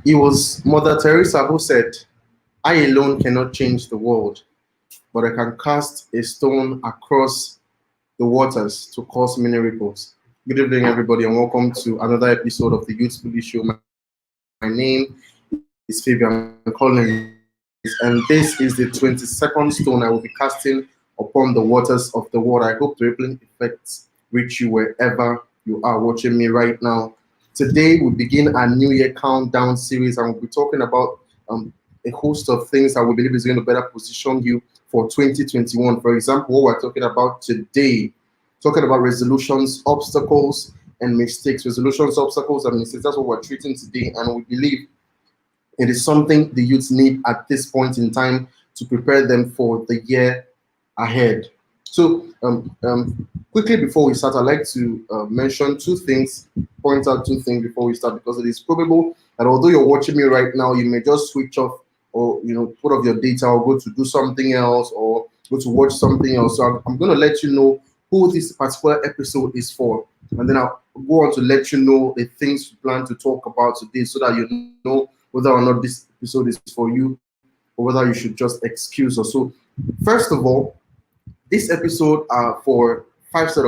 It was Mother Teresa who said, I alone cannot change the world, but I can cast a stone across the waters to cause miracles. Good evening, everybody, and welcome to another episode of the Youth Pulley Show. My name is Fabian Collins, and this is the 22nd stone I will be casting upon the waters of the world. I hope the rippling effects reach you wherever you are watching me right now. Today, we begin our New Year countdown series, and we'll be talking about a host of things that we believe is going to better position you for 2021. For example, what we're talking about today, talking about resolutions, obstacles, and mistakes. Resolutions, obstacles, and mistakes. That's what we're treating today, and we believe it is something the youths need at this point in time to prepare them for the year ahead. So, quickly before we start, I'd like to mention two things, point out two things before we start, because it is probable that although you're watching me right now, you may just switch off or put off your data or go to do something else or go to watch something else. So I'm going to let you know who this particular episode is for, and then I'll go on to let you know the things we plan to talk about today, so that you know whether or not this episode is for you or whether you should just excuse us. So, first of all, this episode are for five sets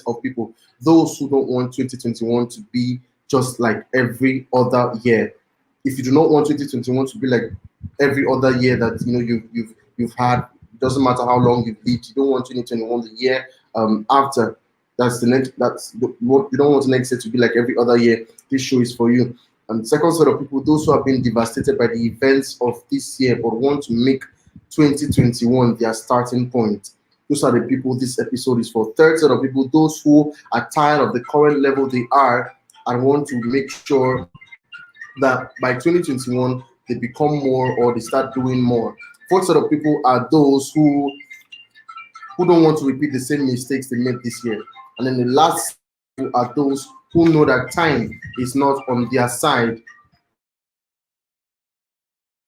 of people, those who don't want 2021 to be just like every other year. If you do not want 2021 to be like every other year that you've had, it doesn't matter how long you've lived, you don't want 2021 the year after. That's the next. What you don't want the next year to be like every other year. This show is for you. And second set of people, those who have been devastated by the events of this year but want to make 2021 their starting point. Those are the people this episode is for. Third set of people, those who are tired of the current level they are and want to make sure that by 2021 they become more or they start doing more. Fourth set of people are those who don't want to repeat the same mistakes they made this year. And then the last are those who know that time is not on their side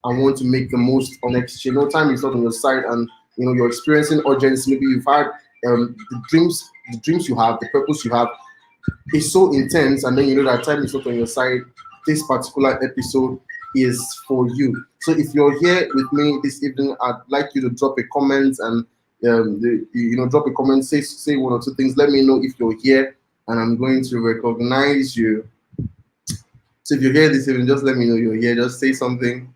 and want to make the most of next year. No, time is not on your side, and you're experiencing urgency. Maybe you've had the dreams you have, the purpose you have is so intense, and then you know that time is not on your side. This particular episode is for you. So if you're here with me this evening, I'd like you to drop a comment and drop a comment, say one or two things. Let me know if you're here, and I'm going to recognize you. So if you're here this evening, just let me know you're here. Just say something.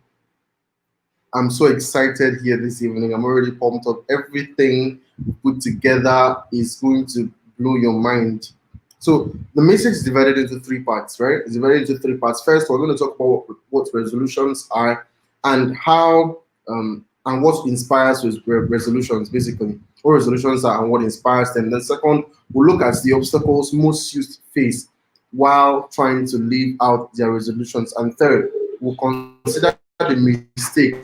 I'm so excited here this evening. I'm already pumped up. Everything put together is going to blow your mind. So the message is divided into three parts, right? It's divided into three parts. First, we're going to talk about what resolutions are and how and what inspires resolutions, basically. What resolutions are and what inspires them. Then second, we'll look at the obstacles most youth face while trying to live out their resolutions. And third, we'll consider the mistake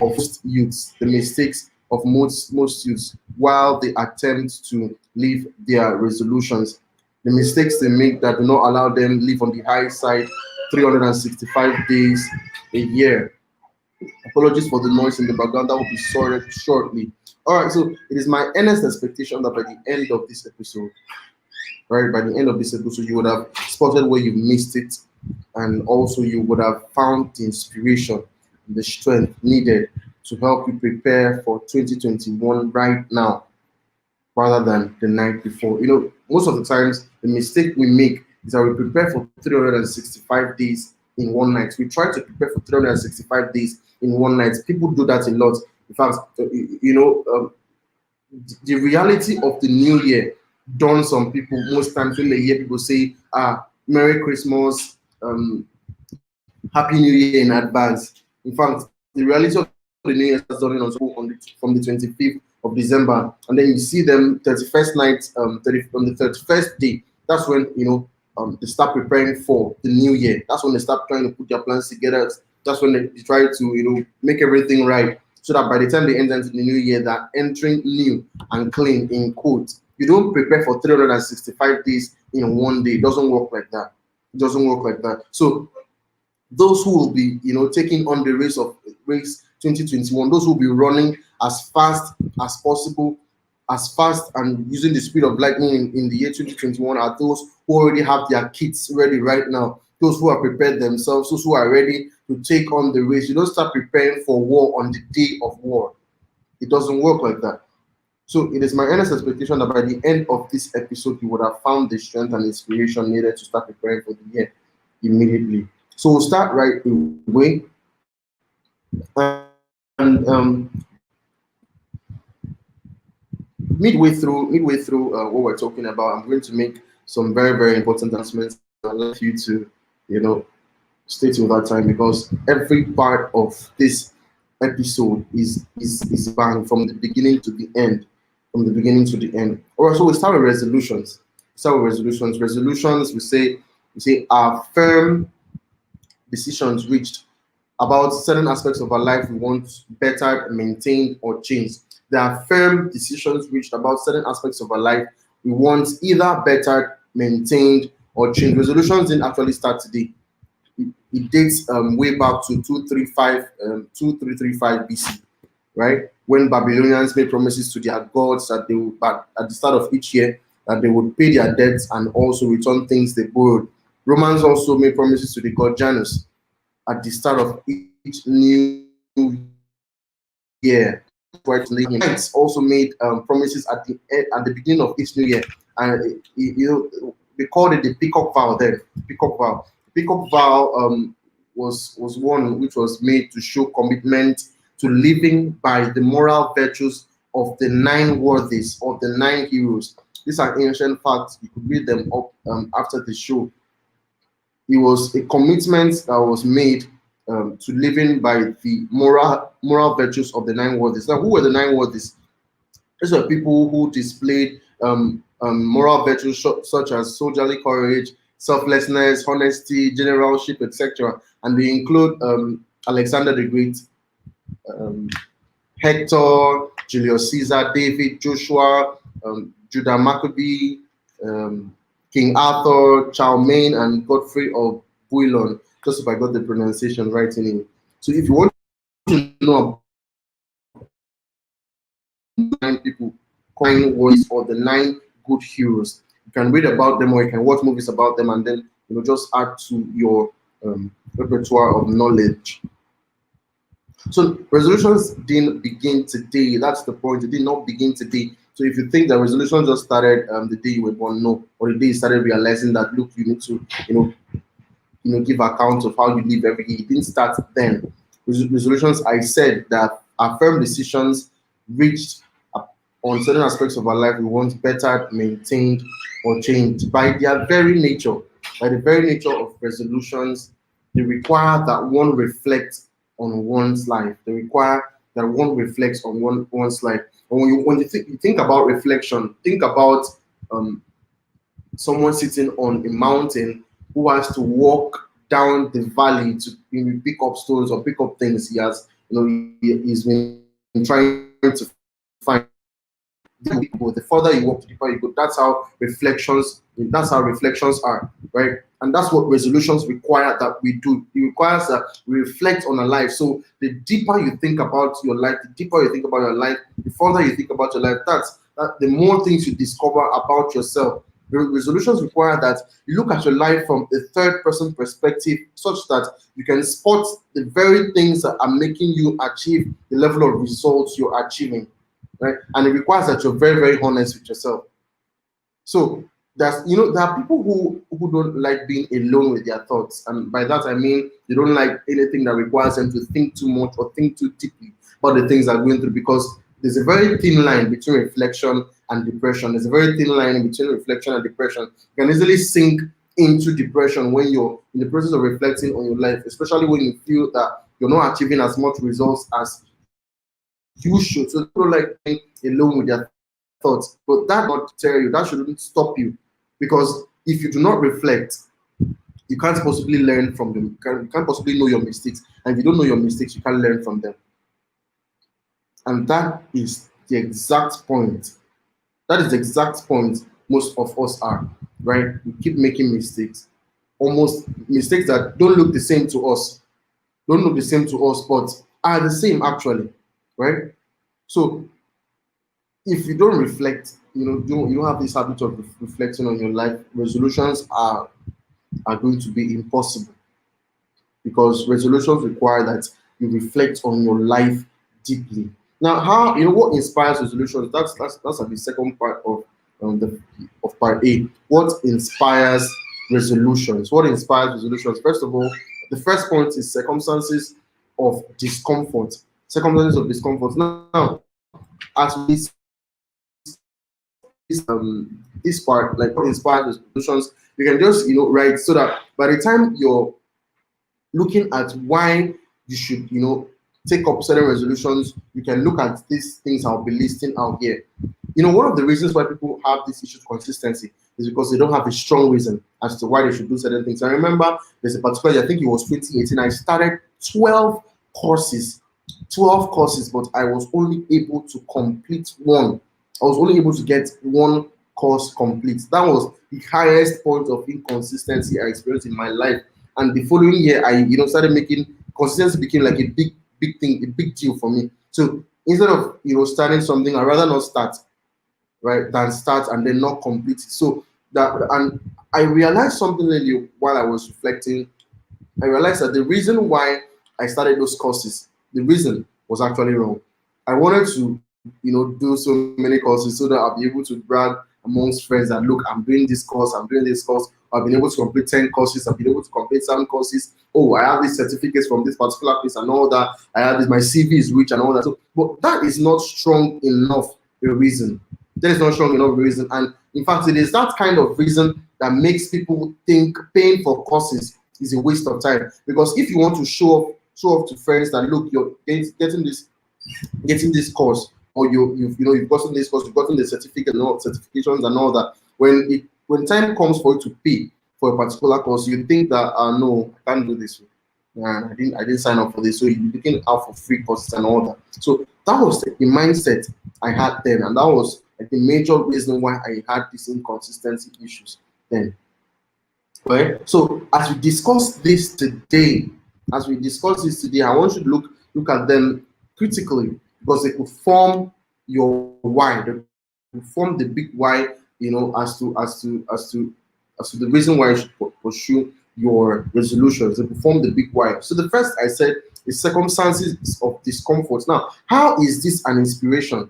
of most youths, the mistakes of most youths while they attempt to live their resolutions. The mistakes they make that do not allow them live on the high side 365 days a year. Apologies for the noise in the background. That will be sorted shortly. All right, so it is my earnest expectation that by the end of this episode, right, by the end of this episode, you would have spotted where you missed it, and also you would have found the inspiration, the strength needed to help you prepare for 2021 right now rather than the night before. Most of the times, the mistake we make is that we prepare for 365 days in one night. We try to prepare for 365 days in one night. People do that a lot. In fact, the reality of the new year dawns on people most times when they hear people say, Merry Christmas, Happy New Year in advance. In fact, the reality of the new year starts dawning on people from the 25th of December, and then you see them 31st night, on the 31st day. That's when they start preparing for the new year. That's when they start trying to put their plans together. That's when they try to make everything right, so that by the time they enter into the new year, they're entering new and clean in quotes. You don't prepare for 365 days in one day. It doesn't work like that. It doesn't work like that. So those who will be taking on the race 2021, those who will be running as fast as possible as fast and using the speed of lightning in the year 2021 are those who already have their kits ready right now, those who have prepared themselves, those who are ready to take on the race. You don't start preparing for war on the day of war. It doesn't work like that. So it is my earnest expectation that by the end of this episode, you would have found the strength and inspiration needed to start preparing for the year immediately. So we'll start right away. And midway through what we're talking about, I'm going to make some very, very important announcements. I'd like you to, stay till that time, because every part of this episode is bang from the beginning to the end. From the beginning to the end. All right, so we start with resolutions. Resolutions, we say are firm decisions reached about certain aspects of our life we want bettered, maintained, or changed. There are firm decisions reached about certain aspects of our life we want either bettered, maintained, or changed. Resolutions didn't actually start today. It dates way back to 2335 BC, right? When Babylonians made promises to their gods that they would, at the start of each year, that they would pay their debts and also return things they borrowed. Romans also made promises to the god Janus at the start of each new year. Knights also made promises at the beginning of each new year, and they called it the peacock vow. Then peacock vow was one which was made to show commitment to living by the moral virtues of the nine worthies, of the nine heroes. These are ancient facts. You could read them up after the show. It was a commitment that was made to living by the moral virtues of the nine worthies. Now, who were the nine worthies? These were people who displayed moral virtues such as soldierly courage, selflessness, honesty, generalship, etc. And they include Alexander the Great, Hector, Julius Caesar, David, Joshua, Judah Maccabee, King Arthur, Charlemagne, and Godfrey of Bouillon. Just if I got the pronunciation right in it. So if you want to know about 9 people, coin words or the 9 good heroes, you can read about them or you can watch movies about them, and then just add to your repertoire of knowledge. So resolutions didn't begin today. That's the point. It did not begin today. So if you think that resolution just started the day you were born, no, or the day you started realizing that look, you need to give account of how you live every day. It didn't start then. Resolutions, I said, that are firm decisions reached on certain aspects of our life we want better, maintained, or changed. By their very nature, by the very nature of resolutions, they require that one reflects on one's life. They require that one reflects on one's life. And when you think about reflection, think about someone sitting on a mountain who has to walk down the valley to pick up stones or pick up things he's been trying to find. The further you walk, the deeper you go. That's how reflections are, right? And that's what resolutions require that we do. It requires that we reflect on our life. So the deeper you think about your life, the further you think about your life, that the more things you discover about yourself. The resolutions require that you look at your life from a third person perspective, such that you can spot the very things that are making you achieve the level of results you're achieving, right? And it requires that you're very, very honest with yourself. So there are people who don't like being alone with their thoughts, and by that I mean they don't like anything that requires them to think too much or think too deeply about the things they're going through, because there's a very thin line between reflection and depression. There's a very thin line between reflection and depression. You can easily sink into depression when you're in the process of reflecting on your life, especially when you feel that you're not achieving as much results as you should. So people like being alone with their thoughts, but that not tell you, that shouldn't stop you, because if you do not reflect, you can't possibly learn from them. You can't possibly know your mistakes, and if you don't know your mistakes, you can't learn from them. And that is the exact point. That is the exact point most of us are, right? We keep making mistakes, almost mistakes that don't look the same to us, but are the same actually, right? So if you don't reflect, you don't have this habit of reflecting on your life, resolutions are going to be impossible, because resolutions require that you reflect on your life deeply. Now, how, what inspires resolutions? That's like the second part the of part A. What inspires resolutions? What inspires resolutions? First of all, the first point is circumstances of discomfort. Circumstances of discomfort. Now, as we this part, like what inspires resolutions, you can just write, so that by the time you're looking at why you should, take up certain resolutions, you can look at these things I'll be listing out here. One of the reasons why people have this issue of consistency is because they don't have a strong reason as to why they should do certain things. I remember there's a particular, I think it was 2018, I started 12 courses, 12 courses, but I was only able to complete one. I was only able to get one course complete. That was the highest point of inconsistency I experienced in my life. And the following year, I started making consistency became like a big thing, a big deal for me. So instead of starting something, I'd rather not start, right, than start and then not complete it. So that, and I realized something earlier while I was reflecting. I realized that the reason why I started those courses, the reason was actually wrong. I wanted to, do so many courses so that I'll be able to brag amongst friends that, look, I'm doing this course, I'm doing this course. I've been able to complete 10 courses, I've been able to complete 7 courses. Oh, I have these certificates from this particular place and all that. I have this, my CV is rich and all that. So, but that is not strong enough a reason. That is not strong enough reason. And in fact, it is that kind of reason that makes people think paying for courses is a waste of time. Because if you want to show off to friends that, look, you're getting this course, or you've gotten this course, you've gotten the certificate and all certifications and all that. When time comes for you to pay for a particular course, you think that, no, I can't do this. I didn't sign up for this. So you're looking out for free courses and all that. So that was the mindset I had then, and that was like the major reason why I had these inconsistency issues then. Right? So as we discuss this today, I want you to look at them critically, because they could form your why. They could form the big why, as to the reason why you should pursue your resolutions. They could form the big why. So the first I said is circumstances of discomfort. Now, how is this an inspiration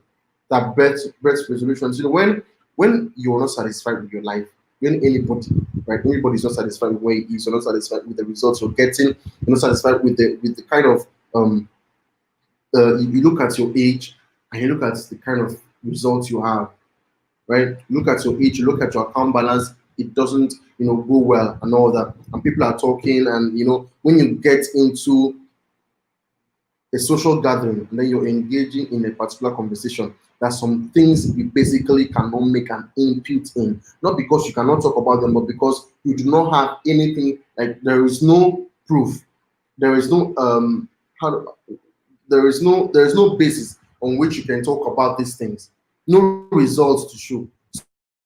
that births resolutions? When you're not satisfied with your life, when anybody's not satisfied with where he is, you're not satisfied with the results you're getting, you're not satisfied with the kind of you look at your age and you look at the kind of results you have, right? You look at your age, you look at your account balance, it doesn't go well and all that, and people are talking, and when you get into a social gathering and then you're engaging in a particular conversation, there's some things you basically cannot make an input in, not because you cannot talk about them, but because you do not have anything, like there is no proof, there is no there is no basis on which you can talk about these things, no results to show.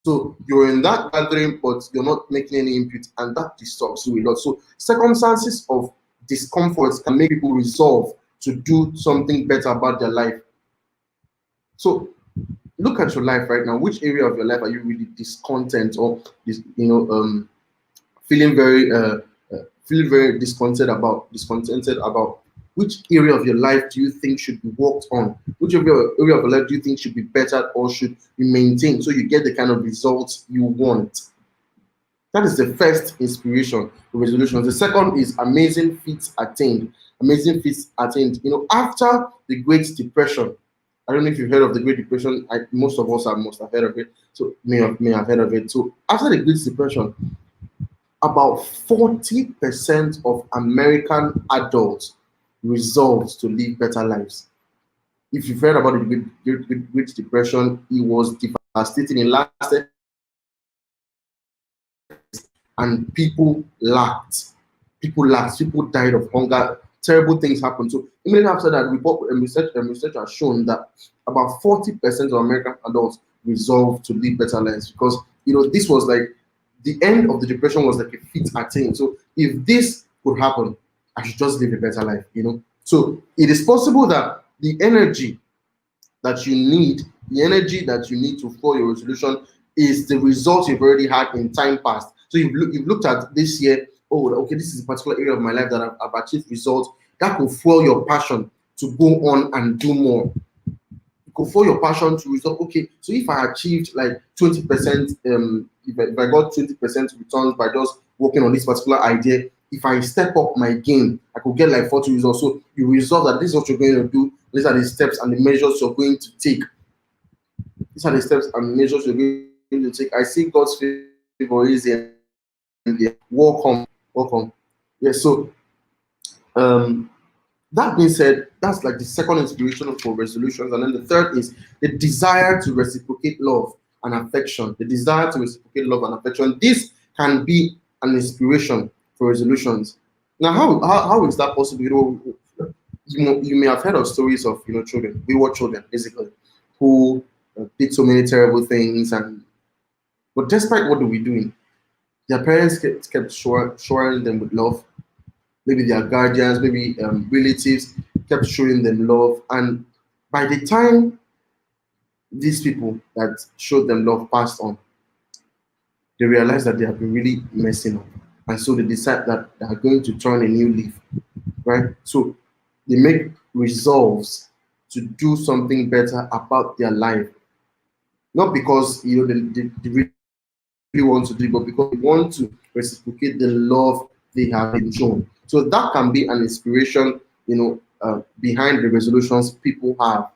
So you're in that gathering, but you're not making any input, and that disturbs you a lot. So circumstances of discomfort can make people resolve to do something better about their life. So look at your life right now. Which area of your life are you really discontent, or feeling very discontented about? Which area of your life do you think should be worked on? Which area of your life do you think should be better or should be maintained, so you get the kind of results you want? That is the first inspiration for resolutions. The second is amazing feats attained. Amazing feats attained. After the Great Depression, I don't know if you've heard of the Great Depression. Most of us must have heard of it. So may have heard of it. So after the Great Depression, about 40% of American adults resolved to live better lives. If you've heard about the Great Depression, it was devastating. It lasted, and people lacked. People died of hunger. Terrible things happened. So immediately after that, research has shown that about 40% of American adults resolved to live better lives, because this was like the end of the depression was like a feat attained. So if this could happen, I should just live a better life. So it is possible that the energy that you need The energy that you need to follow your resolution is the results you've already had in time past. So you've looked at this year, oh, okay, this is a particular area of my life that I've achieved results. That will fuel your passion to go on and do more. Go for your passion to result. Okay, so if I achieved like 20%, if I got 20% returns by just working on this particular idea, if I step up my game, I could get like 40 results. So you resolve that this is what you're going to do. These are the steps and the measures you're going to take. These are the steps and measures you're going to take. I see God's favor is in there. Welcome, welcome. Yes. So um that being said, that's like the second inspiration for resolutions. And then the third is the desire to reciprocate love and affection. The desire to reciprocate love and affection. This can be an inspiration for resolutions. Now, how is that possible? You may have heard of stories of children, wayward children, basically, who did so many terrible things, and but despite what they were doing, their parents kept showering them with love. Maybe their guardians, maybe relatives kept showing them love. And by the time these people that showed them love passed on, they realized that they have been really messing up. And so they decide that they are going to turn a new leaf, right? So they make resolves to do something better about their life. Not because they really want to do, but because they want to reciprocate the love they have been shown. So that can be an inspiration, behind the resolutions people have.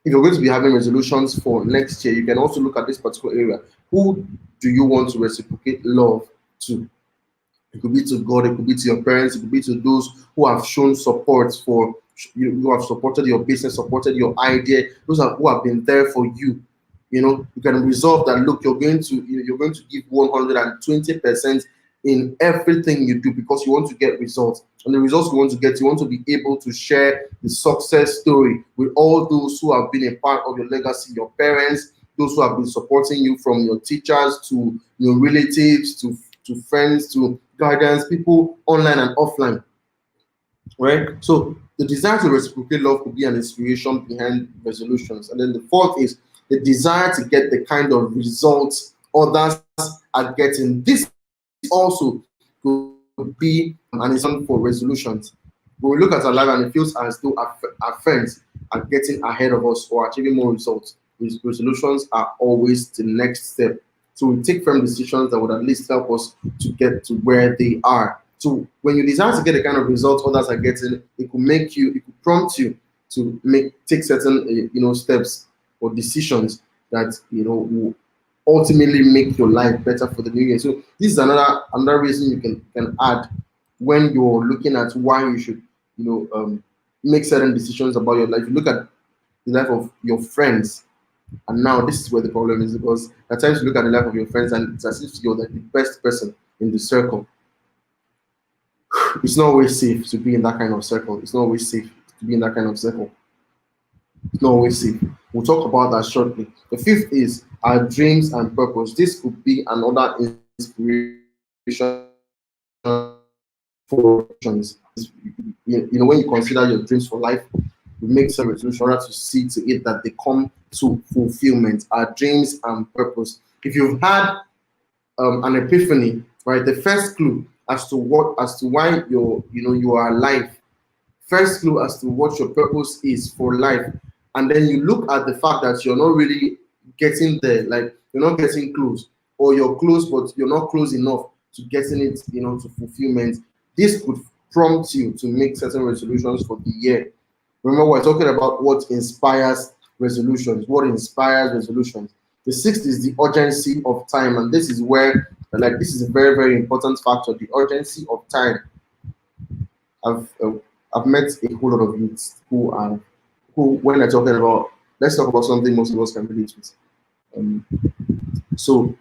If you're going to be having resolutions for next year, you can also look at this particular area. Who do you want to reciprocate love to? It could be to God, it could be to your parents, it could be to those who have shown support for you, who have supported your business, supported your idea, who have been there for you. You can resolve that. Look, you're going to give 120% in everything you do because you want to get results. And the results you want to get, you want to be able to share the success story with all those who have been a part of your legacy, your parents, those who have been supporting you, from your teachers to your relatives to friends to guidance, people online and offline. Right? So the desire to reciprocate love could be an inspiration behind resolutions. And then the fourth is the desire to get the kind of results others are getting. This also could be an inspiration for resolutions. When we look at our life and it feels as though our friends are getting ahead of us or achieving more results, resolutions are always the next step. So we take firm decisions that would at least help us to get to where they are. So when you desire to get the kind of results others are getting, it could prompt you to take certain steps or decisions that will ultimately make your life better for the new year. So this is another reason you can add when you're looking at why you should make certain decisions about your life. You look at the life of your friends, and now this is where the problem is, because at times you look at the life of your friends and it's as if you're like the best person in the circle. It's not always safe to be in that kind of circle. It's not always safe to be in that kind of circle. It's not always safe. We'll talk about that shortly. The fifth is our dreams and purpose. This could be another inspiration for actions. When you consider your dreams for life, we make some resolutions in order to see to it that they come to fulfillment. Our dreams and purpose. If you've had an epiphany, right, the first clue as to why you are alive, first clue as to what your purpose is for life, and then you look at the fact that you're not really getting there, like you're not getting close, or you're close but you're not close enough to getting it to fulfillment. This could prompt you to make certain resolutions for the year. Remember, we're talking about what inspires resolutions. What inspires resolutions? The sixth is the urgency of time, and this is where, this is a very, very important factor. The urgency of time. I've met a whole lot of youths who, when they're talking about, let's talk about something most of us can relate with. So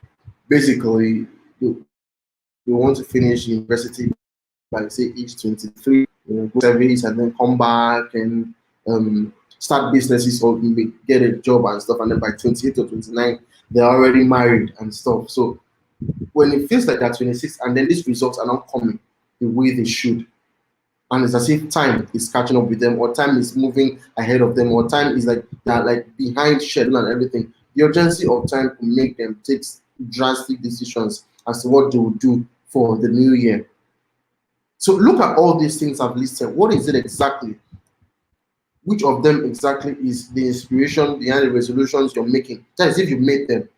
basically, you want to finish university by say age 23, go service and then come back and start businesses or get a job and stuff, and then by 28 or 29 they're already married and stuff. So when it feels like that 26 and then these results are not coming the way they should, and it's as if time is catching up with them, or time is moving ahead of them, or time is like they're like behind schedule and everything. The urgency of time could make them take drastic decisions as to what they will do for the new year. So look at all these things I've listed. What is it exactly? Which of them exactly is the inspiration behind the resolutions you're making? That is if you made them.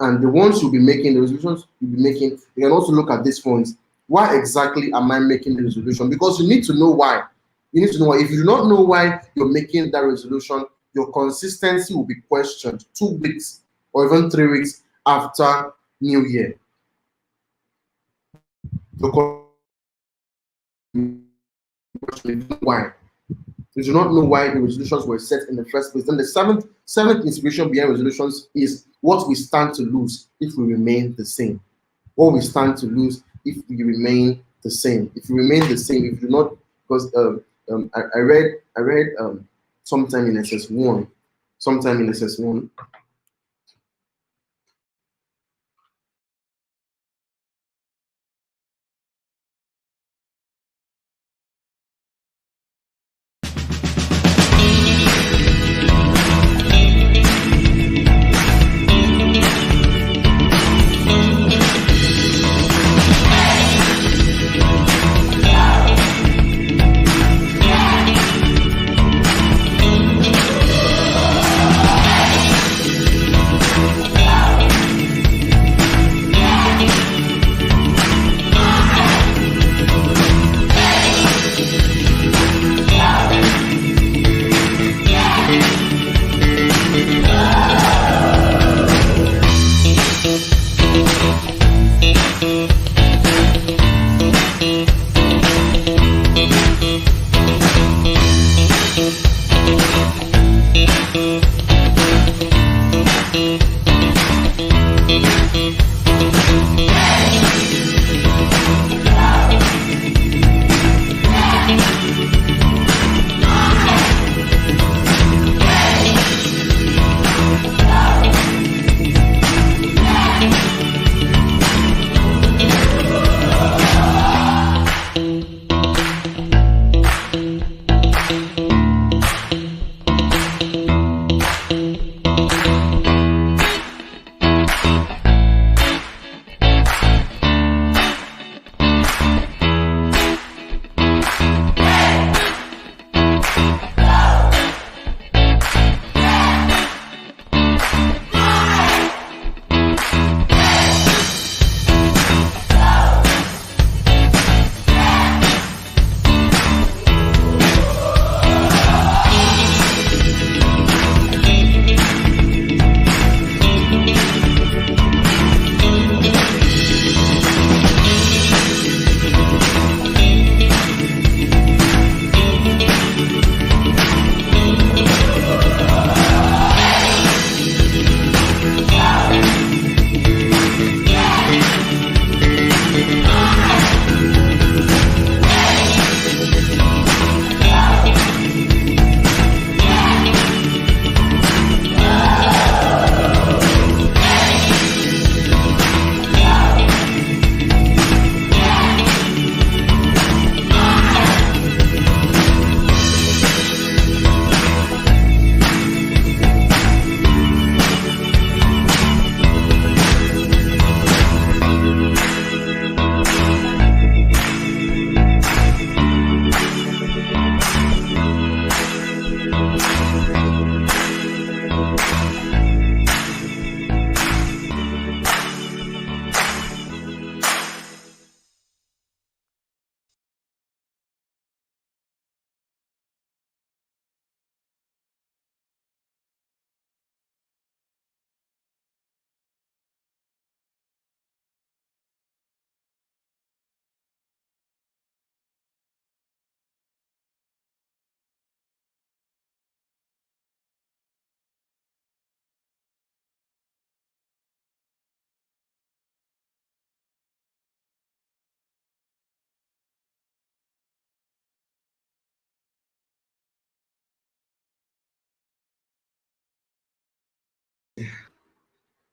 And the ones you'll be making, the resolutions you'll be making, you can also look at these points. Why exactly am I making the resolution? Because you need to know why. You need to know why. If you do not know why you're making that resolution, your consistency will be questioned 2 weeks or even 3 weeks after New Year. The question is why. You do not know why the resolutions were set in the first place. Then the seventh inspiration behind resolutions is what we stand to lose if we remain the same. What we stand to lose if we remain the same. If you remain the same, if you do not, because I read sometime in SS1.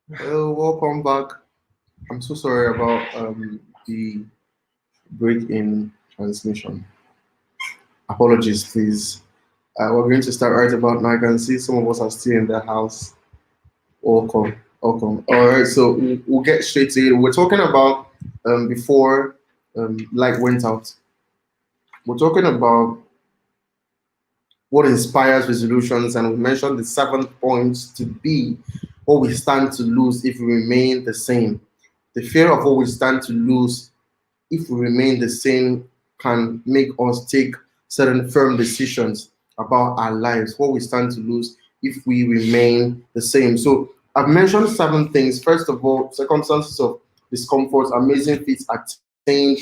Well, welcome back. I'm so sorry about the break in transmission. Apologies, please. We're going to start right about now. I can see some of us are still in the house. Welcome, welcome. All right, so we'll get straight to it. We're talking about before light went out. We're talking about what inspires resolutions, and we mentioned the 7 points to be what we stand to lose if we remain the same. The fear of what we stand to lose if we remain the same can make us take certain firm decisions about our lives, what we stand to lose if we remain the same. So I've mentioned 7 things. First of all, circumstances of discomfort, amazing feats attained,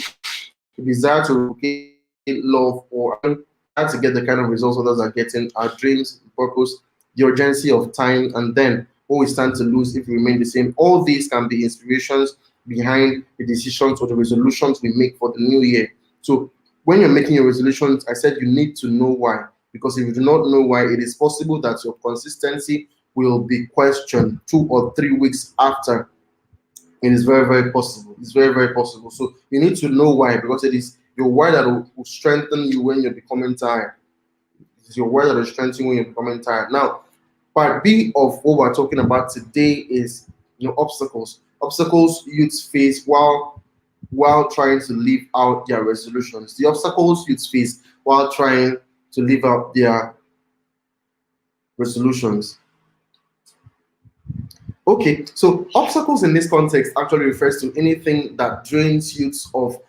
the desire to replicate love or desire to get the kind of results others are getting, our dreams, purpose, the urgency of time, and then what we stand to lose if we remain the same. All these can be inspirations behind the decisions or the resolutions we make for the new year. So when you're making your resolutions, I said you need to know why. Because if you do not know why, it is possible that your consistency will be questioned 2 or 3 weeks after. It is very, very possible. It's very, very possible. So you need to know why, because it is your why that will strengthen you when you're becoming tired. It's your why that will strengthen you when you're becoming tired. Now, part B of what we're talking about today is obstacles. Obstacles youths face while trying to live out their resolutions. The obstacles youths face while trying to live out their resolutions. Okay, so obstacles in this context actually refers to anything that drains youths of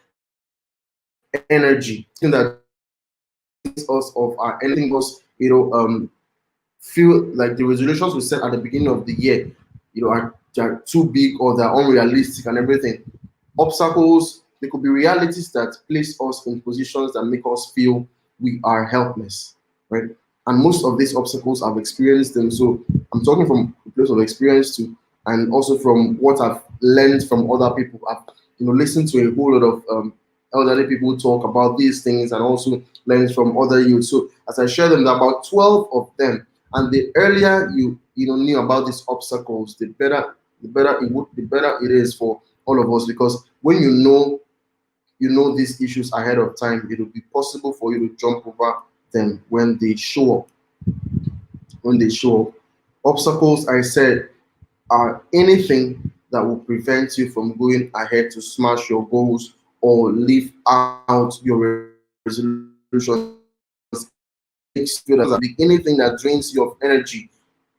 energy, anything that drains us of our anything us, feel like the resolutions we set at the beginning of the year, are too big or they're unrealistic and everything. Obstacles, they could be realities that place us in positions that make us feel we are helpless, right? And most of these obstacles I've experienced them. So I'm talking from a place of experience too, and also from what I've learned from other people. I've listened to a whole lot of elderly people talk about these things and also learned from other youth. So as I share them, there are about 12 of them. And the earlier you knew about these obstacles, the better it is for all of us, because when you know these issues ahead of time, it will be possible for you to jump over them when they show up. When they show up, obstacles, I said, are anything that will prevent you from going ahead to smash your goals or live out your resolutions. Anything that drains you of energy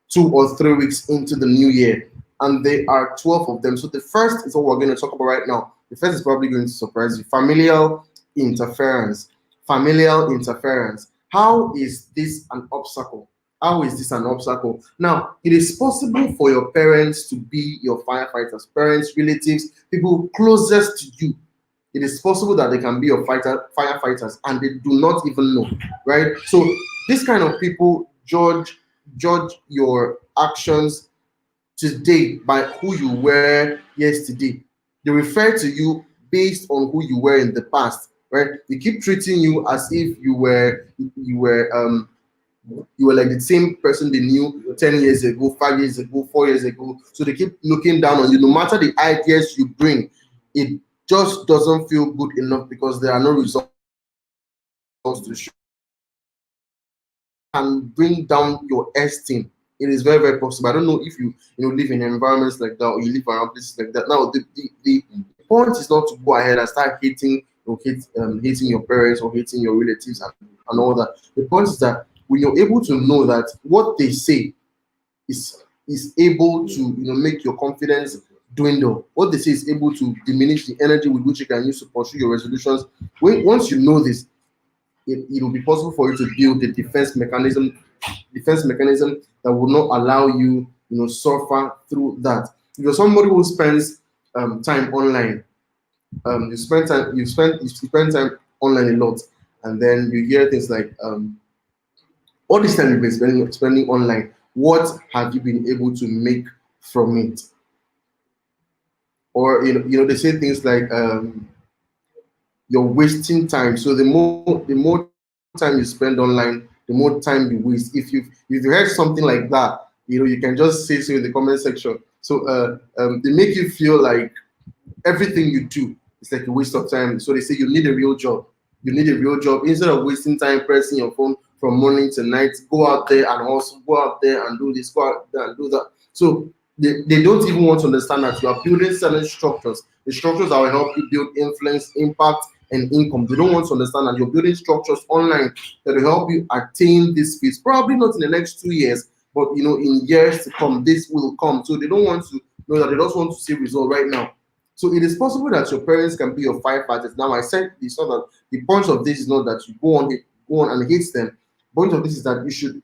2 or 3 weeks into the new year. And there are 12 of them. So the first is what we're going to talk about right now. The first is probably going to surprise you. Familial interference. Familial interference. How is this an obstacle? How is this an obstacle? Now, it is possible for your parents to be your firefighters, parents, relatives, people closest to you. It is possible that they can be your firefighters and they do not even know, right? So this kind of people judge your actions today by who you were yesterday. They refer to you based on who you were in the past, right? They keep treating you as if you were like the same person they knew 10 years ago, 5 years ago, 4 years ago. So they keep looking down on you. No matter the ideas you bring, it just doesn't feel good enough because there are no results to show. And bring down your esteem. It is very, very possible. I don't know if you live in environments like that or you live around places like that. Now, the point is not to go ahead and start hating your parents or hating your relatives and all that. The point is that when you're able to know that what they say is able to make your confidence dwindle, what they say is able to diminish the energy with which you can use to pursue your resolutions. Once you know this, it will be possible for you to build a defense mechanism that will not allow you suffer through that. If you're somebody who spends time online, you spend time online a lot, and then you hear things like all this time you've been spending online, what have you been able to make from it? Or they say things like you're wasting time. So the more time you spend online, the more time you waste. If you heard something like that, you can just say so in the comment section. So they make you feel like everything you do is like a waste of time. So they say you need a real job. You need a real job. Instead of wasting time pressing your phone from morning to night, go out there and also go out there and do this, go out there and do that. So they don't even want to understand that you are building certain structures, the structures that will help you build influence, impact, and income. They don't want to understand that you're building structures online that will help you attain this fees. Probably not in the next 2 years, but in years to come, this will come. So they don't want to know that. They just want to see result right now. So it is possible that your parents can be your five fighters. Now I said it's not that the point of this is not that you go on and hate them. The point of this is that you should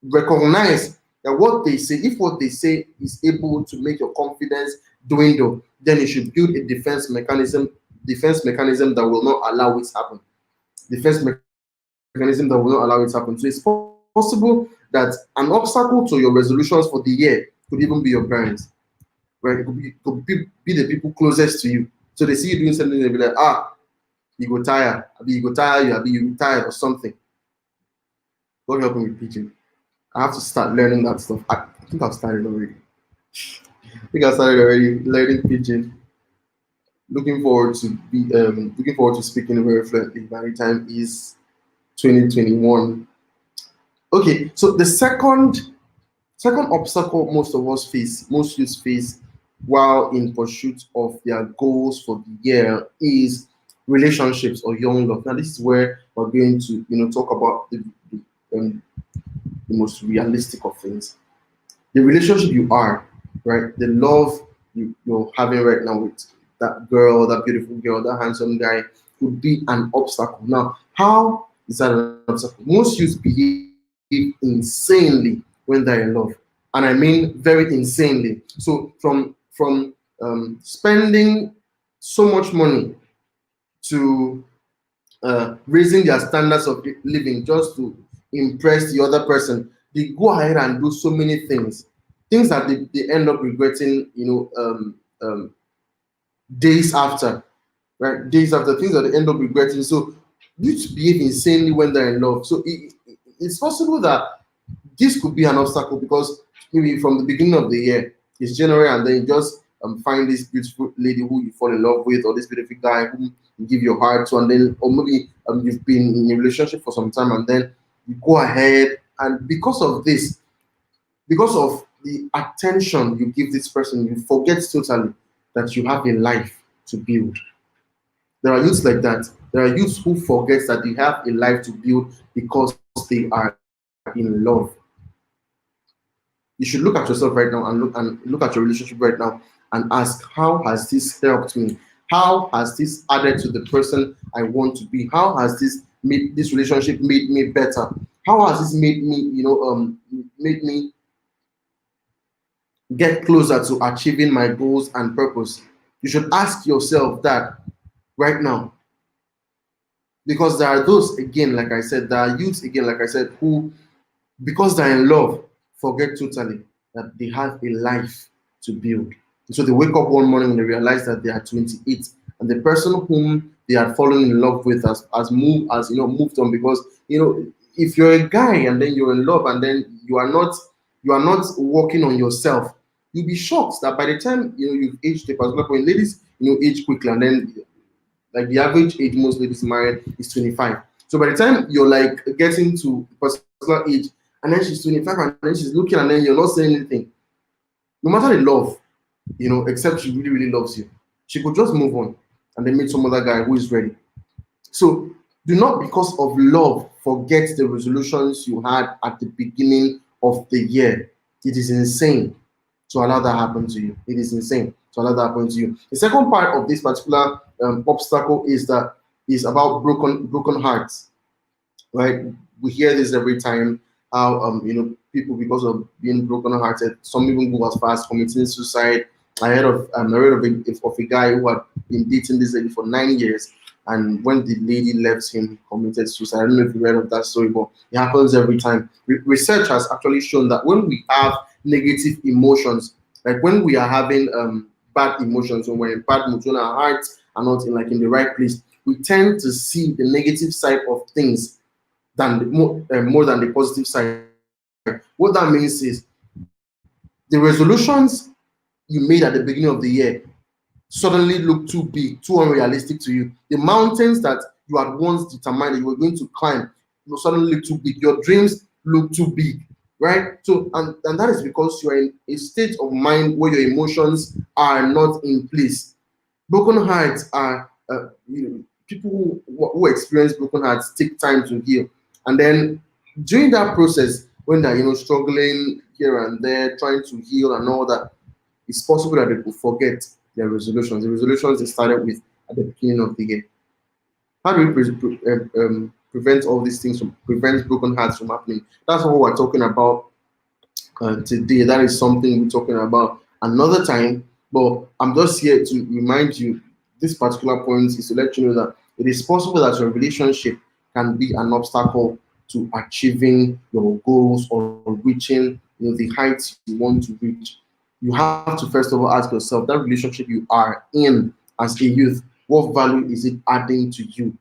recognize that what they say, if what they say is able to make your confidence dwindle, then you should build a defense mechanism that will not allow it to happen. Defense mechanism that will not allow it to happen. So it's possible that an obstacle to your resolutions for the year could even be your parents. Right? It could be the people closest to you. So they see you doing something, they'll be like, you go tired, you tired or something. God help me with teaching. I have to start learning that stuff. I think I've started already. Learning pidgin. Looking forward to speaking very fluently by the time is 2021. Okay, so the second obstacle most youths face while in pursuit of their goals for the year is relationships or young love. Now this is where we're going to talk about the most realistic of things. The relationship you are, right? The love you're having right now with that girl, that beautiful girl, that handsome guy could be an obstacle. Now, how is that an obstacle? Most youths behave insanely when they're in love, and I mean very insanely. So from spending so much money to raising their standards of living just to impress the other person, they go ahead and do so many things that they end up regretting, days after, right? Days after, things that they end up regretting. So youth behave insanely when they're in love. So it's possible that this could be an obstacle because maybe from the beginning of the year, it's January, and then you just find this beautiful lady who you fall in love with, or this beautiful guy who you give your heart to, and then, or maybe you've been in a relationship for some time, and then you go ahead, and because of this, because of the attention you give this person, you forget totally that you have a life to build. There are youths like that. There are youths who forget that they have a life to build because they are in love. You should look at yourself right now and look at your relationship right now and ask, how has this helped me? How has this added to the person I want to be? How has this relationship made me better? How has this made me get closer to achieving my goals and purpose? You should ask yourself that right now. Because there are those, again, like I said, there are youths, again, like I said, who, because they're in love, forget totally that they have a life to build. So they wake up one morning and they realize that they are 28, and the person whom they had fallen in love with has moved on. Because if you're a guy and then you're in love and then you are not working on yourself, you'll be shocked that by the time you've aged a particular point, ladies age quickly, and then like the average age most ladies married is 25. So by the time you're like getting to a particular age, and then she's 25, and then she's looking, and then you're not saying anything, no matter the love, except she really, really loves you, she could just move on and then meet some other guy who is ready. So do not, because of love, forget the resolutions you had at the beginning of the year. It is insane to allow that happen to you. It is insane to allow that happen to you. The second part of this particular obstacle is about broken hearts, right? We hear this every time, how people, because of being broken hearted, some even go as far as committing suicide. I heard of a guy who had been dating this lady for 9 years, and when the lady left him, he committed suicide. I don't know if you read of that story, but it happens every time. Research has actually shown that when we have negative emotions, like when we are having bad emotions, when we're in bad mood, when our hearts are not in the right place, we tend to see the negative side of things more than the positive side. What that means is the resolutions you made at the beginning of the year suddenly look too big, too unrealistic to you. The mountains that you had once determined that you were going to climb, you suddenly look too big. Your dreams look too big, right? So, and that is because you are in a state of mind where your emotions are not in place. Broken hearts are, people who experience broken hearts take time to heal. And then during that process, when they're, struggling here and there, trying to heal and all that, it's possible that they will forget their resolutions. The resolutions they started with at the beginning of the year. How do we prevent all these things from prevent broken hearts from happening? That's what we're talking about today. That is something we're talking about another time. But I'm just here to remind you this particular point is to let you know that it is possible that your relationship can be an obstacle to achieving your goals or reaching the heights you want to reach. You have to first of all ask yourself that relationship you are in as a youth, what value is it adding to you?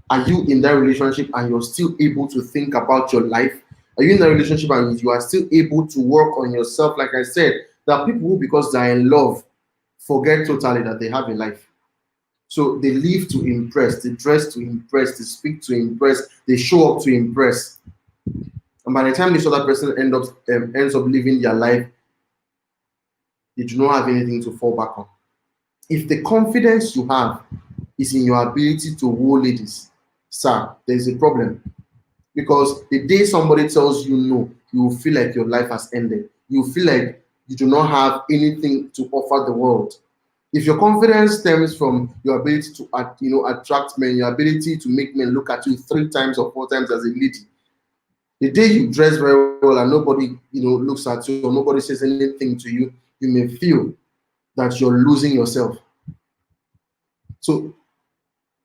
Are you in that relationship and you're still able to think about your life? Are you in that relationship and you are still able to work on yourself? Like I said, there are people who, because they're in love, forget totally that they have a life. So they live to impress, they dress to impress, they speak to impress, they show up to impress. And by the time this other person ends up living their life, they do not have anything to fall back on. If the confidence you have is in your ability to woo ladies, sir, there's a problem. Because the day somebody tells you no, you will feel like your life has ended. You will feel like you do not have anything to offer the world. If your confidence stems from your ability to attract men, your ability to make men look at you 3 times or 4 times as a lady, the day you dress very well and nobody looks at you or nobody says anything to you, you may feel that you're losing yourself. So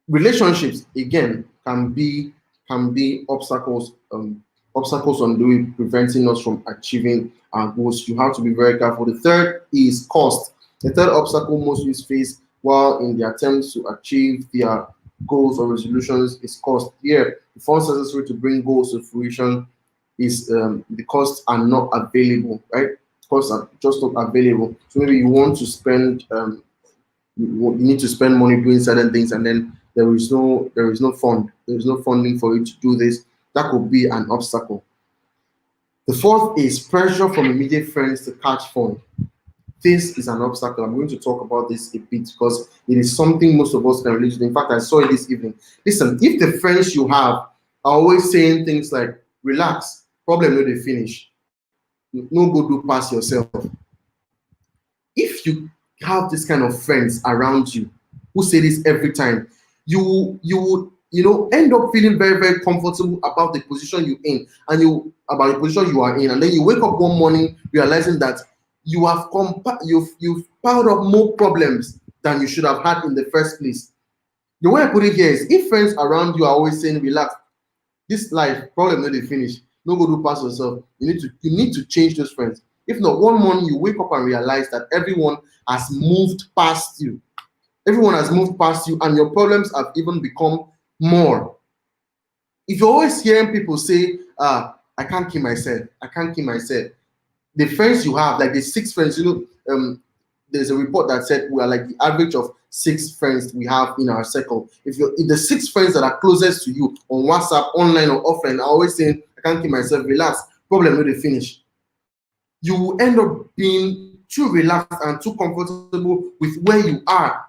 relationships again can be obstacles on the way, preventing us from achieving our goals. You have to be very careful. The third is cost. The third obstacle most youths face while in the attempts to achieve their goals or resolutions is cost. Here, the first necessary to bring goals to fruition is the costs are not available, right? Costs are just not available. So maybe you want to spend you need to spend money doing certain things, and then there is no funding for you to do this. That could be an obstacle. The fourth is pressure from immediate friends to catch fun. This is an obstacle. I'm going to talk about this a bit because it is something most of us can relate to. In fact, I saw it this evening. Listen, if the friends you have are always saying things like, relax, problem no dey finish, no go do pass yourself. If you have this kind of friends around you who say this every time, you would end up feeling very, very comfortable about the position you're in and about the position you are in, and then you wake up one morning realizing that you've piled up more problems than you should have had in the first place. The way I put it here is, if friends around you are always saying, relax, this life problem no dey finish, no go do pass yourself, you need to change those friends. If not, one morning you wake up and realize that everyone has moved past you. Everyone has moved past you, and your problems have even become more. If you're always hearing people say, I can't kill myself, I can't kill myself, the friends you have, like the 6 friends, there's a report that said we are like the average of 6 friends we have in our circle. If the 6 friends that are closest to you on WhatsApp, online or offline, are always saying, I can't keep myself, relax, problem no dey finish, you will end up being too relaxed and too comfortable with where you are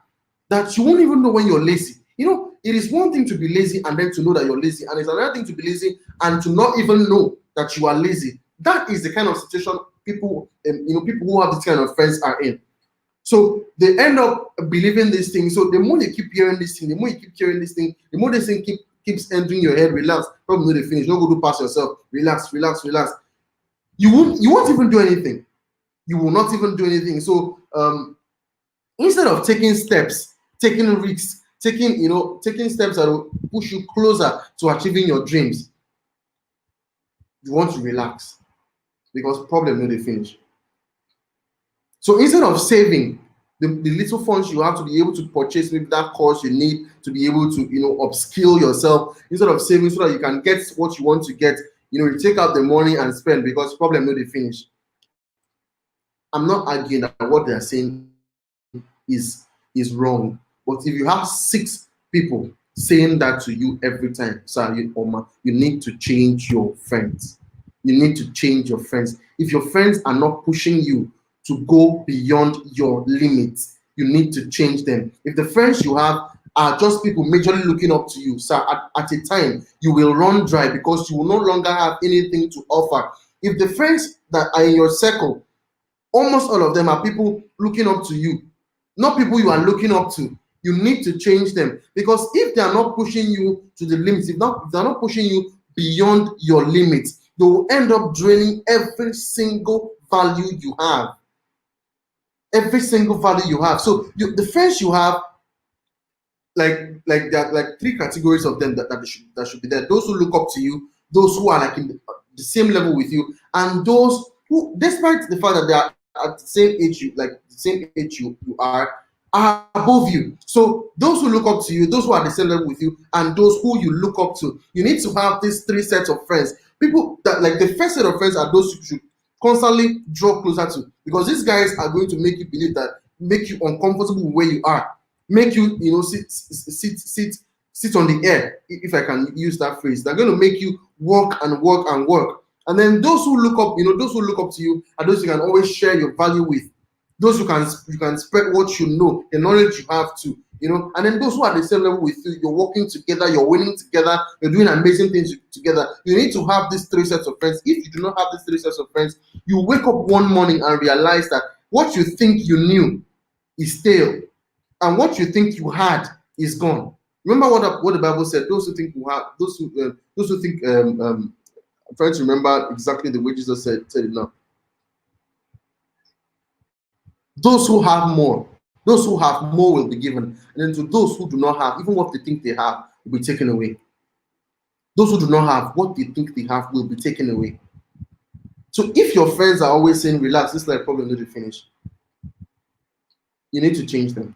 that you won't even know when you're lazy. It is one thing to be lazy and then to know that you're lazy, and it's another thing to be lazy and to not even know that you are lazy. That is the kind of situation people who have this kind of friends are in. So they end up believing this thing. So the more they keep hearing this thing, the more this thing keeps entering your head. Relax, probably no dey finish, no go do pass yourself, relax, relax, relax. You won't even do anything. You will not even do anything. So instead of taking steps, taking risks, taking steps that will push you closer to achieving your dreams, you want to relax because problem no dey finish. So instead of saving the little funds you have to be able to purchase maybe that course you need to be able to upskill yourself, instead of saving so that you can get what you want to get, you take out the money and spend because problem no dey finish. I'm not arguing that what they're saying is wrong, but if you have 6 people saying that to you every time, sir, you need to change your friends. You need to change your friends. If your friends are not pushing you to go beyond your limits, you need to change them. If the friends you have are just people majorly looking up to you, sir, at a time you will run dry because you will no longer have anything to offer. If the friends that are in your circle, almost all of them are people looking up to you, not people you are looking up to, you need to change them. Because if they are not pushing you to the limits, if they're not pushing you beyond your limits, they will end up draining every single value you have. Every single value you have. So the friends you have, there are like three categories of them that should be there. Those who look up to you, those who are like in the same level with you, and those who, despite the fact that they are at the same age you are above you. So those who look up to you, those who are the same level with you, and those who you look up to, you need to have these three sets of friends. People that, like, the first set of friends are those you should constantly draw closer to, because these guys are going to make you believe that, make you uncomfortable where you are, make you, sit on the air, if I can use that phrase. They're going to make you work and work and work. And then those who look up, those who look up to you are those you can always share your value with. Those you can spread what you know, the knowledge you have to, and then those who are the same level with you, you're working together, you're winning together, you're doing amazing things together. You need to have these three sets of friends. If you do not have these three sets of friends, you wake up one morning and realize that what you think you knew is stale, and what you think you had is gone. Remember what the Bible said: those who think you have, those who think. I'm trying to remember exactly the way Jesus said it now. Those who have more will be given, and then to those who do not have, even what they think they have will be taken away. Those who do not have, what they think they have will be taken away. So if your friends are always saying, relax, this is like problem, need to finish, you need to change them.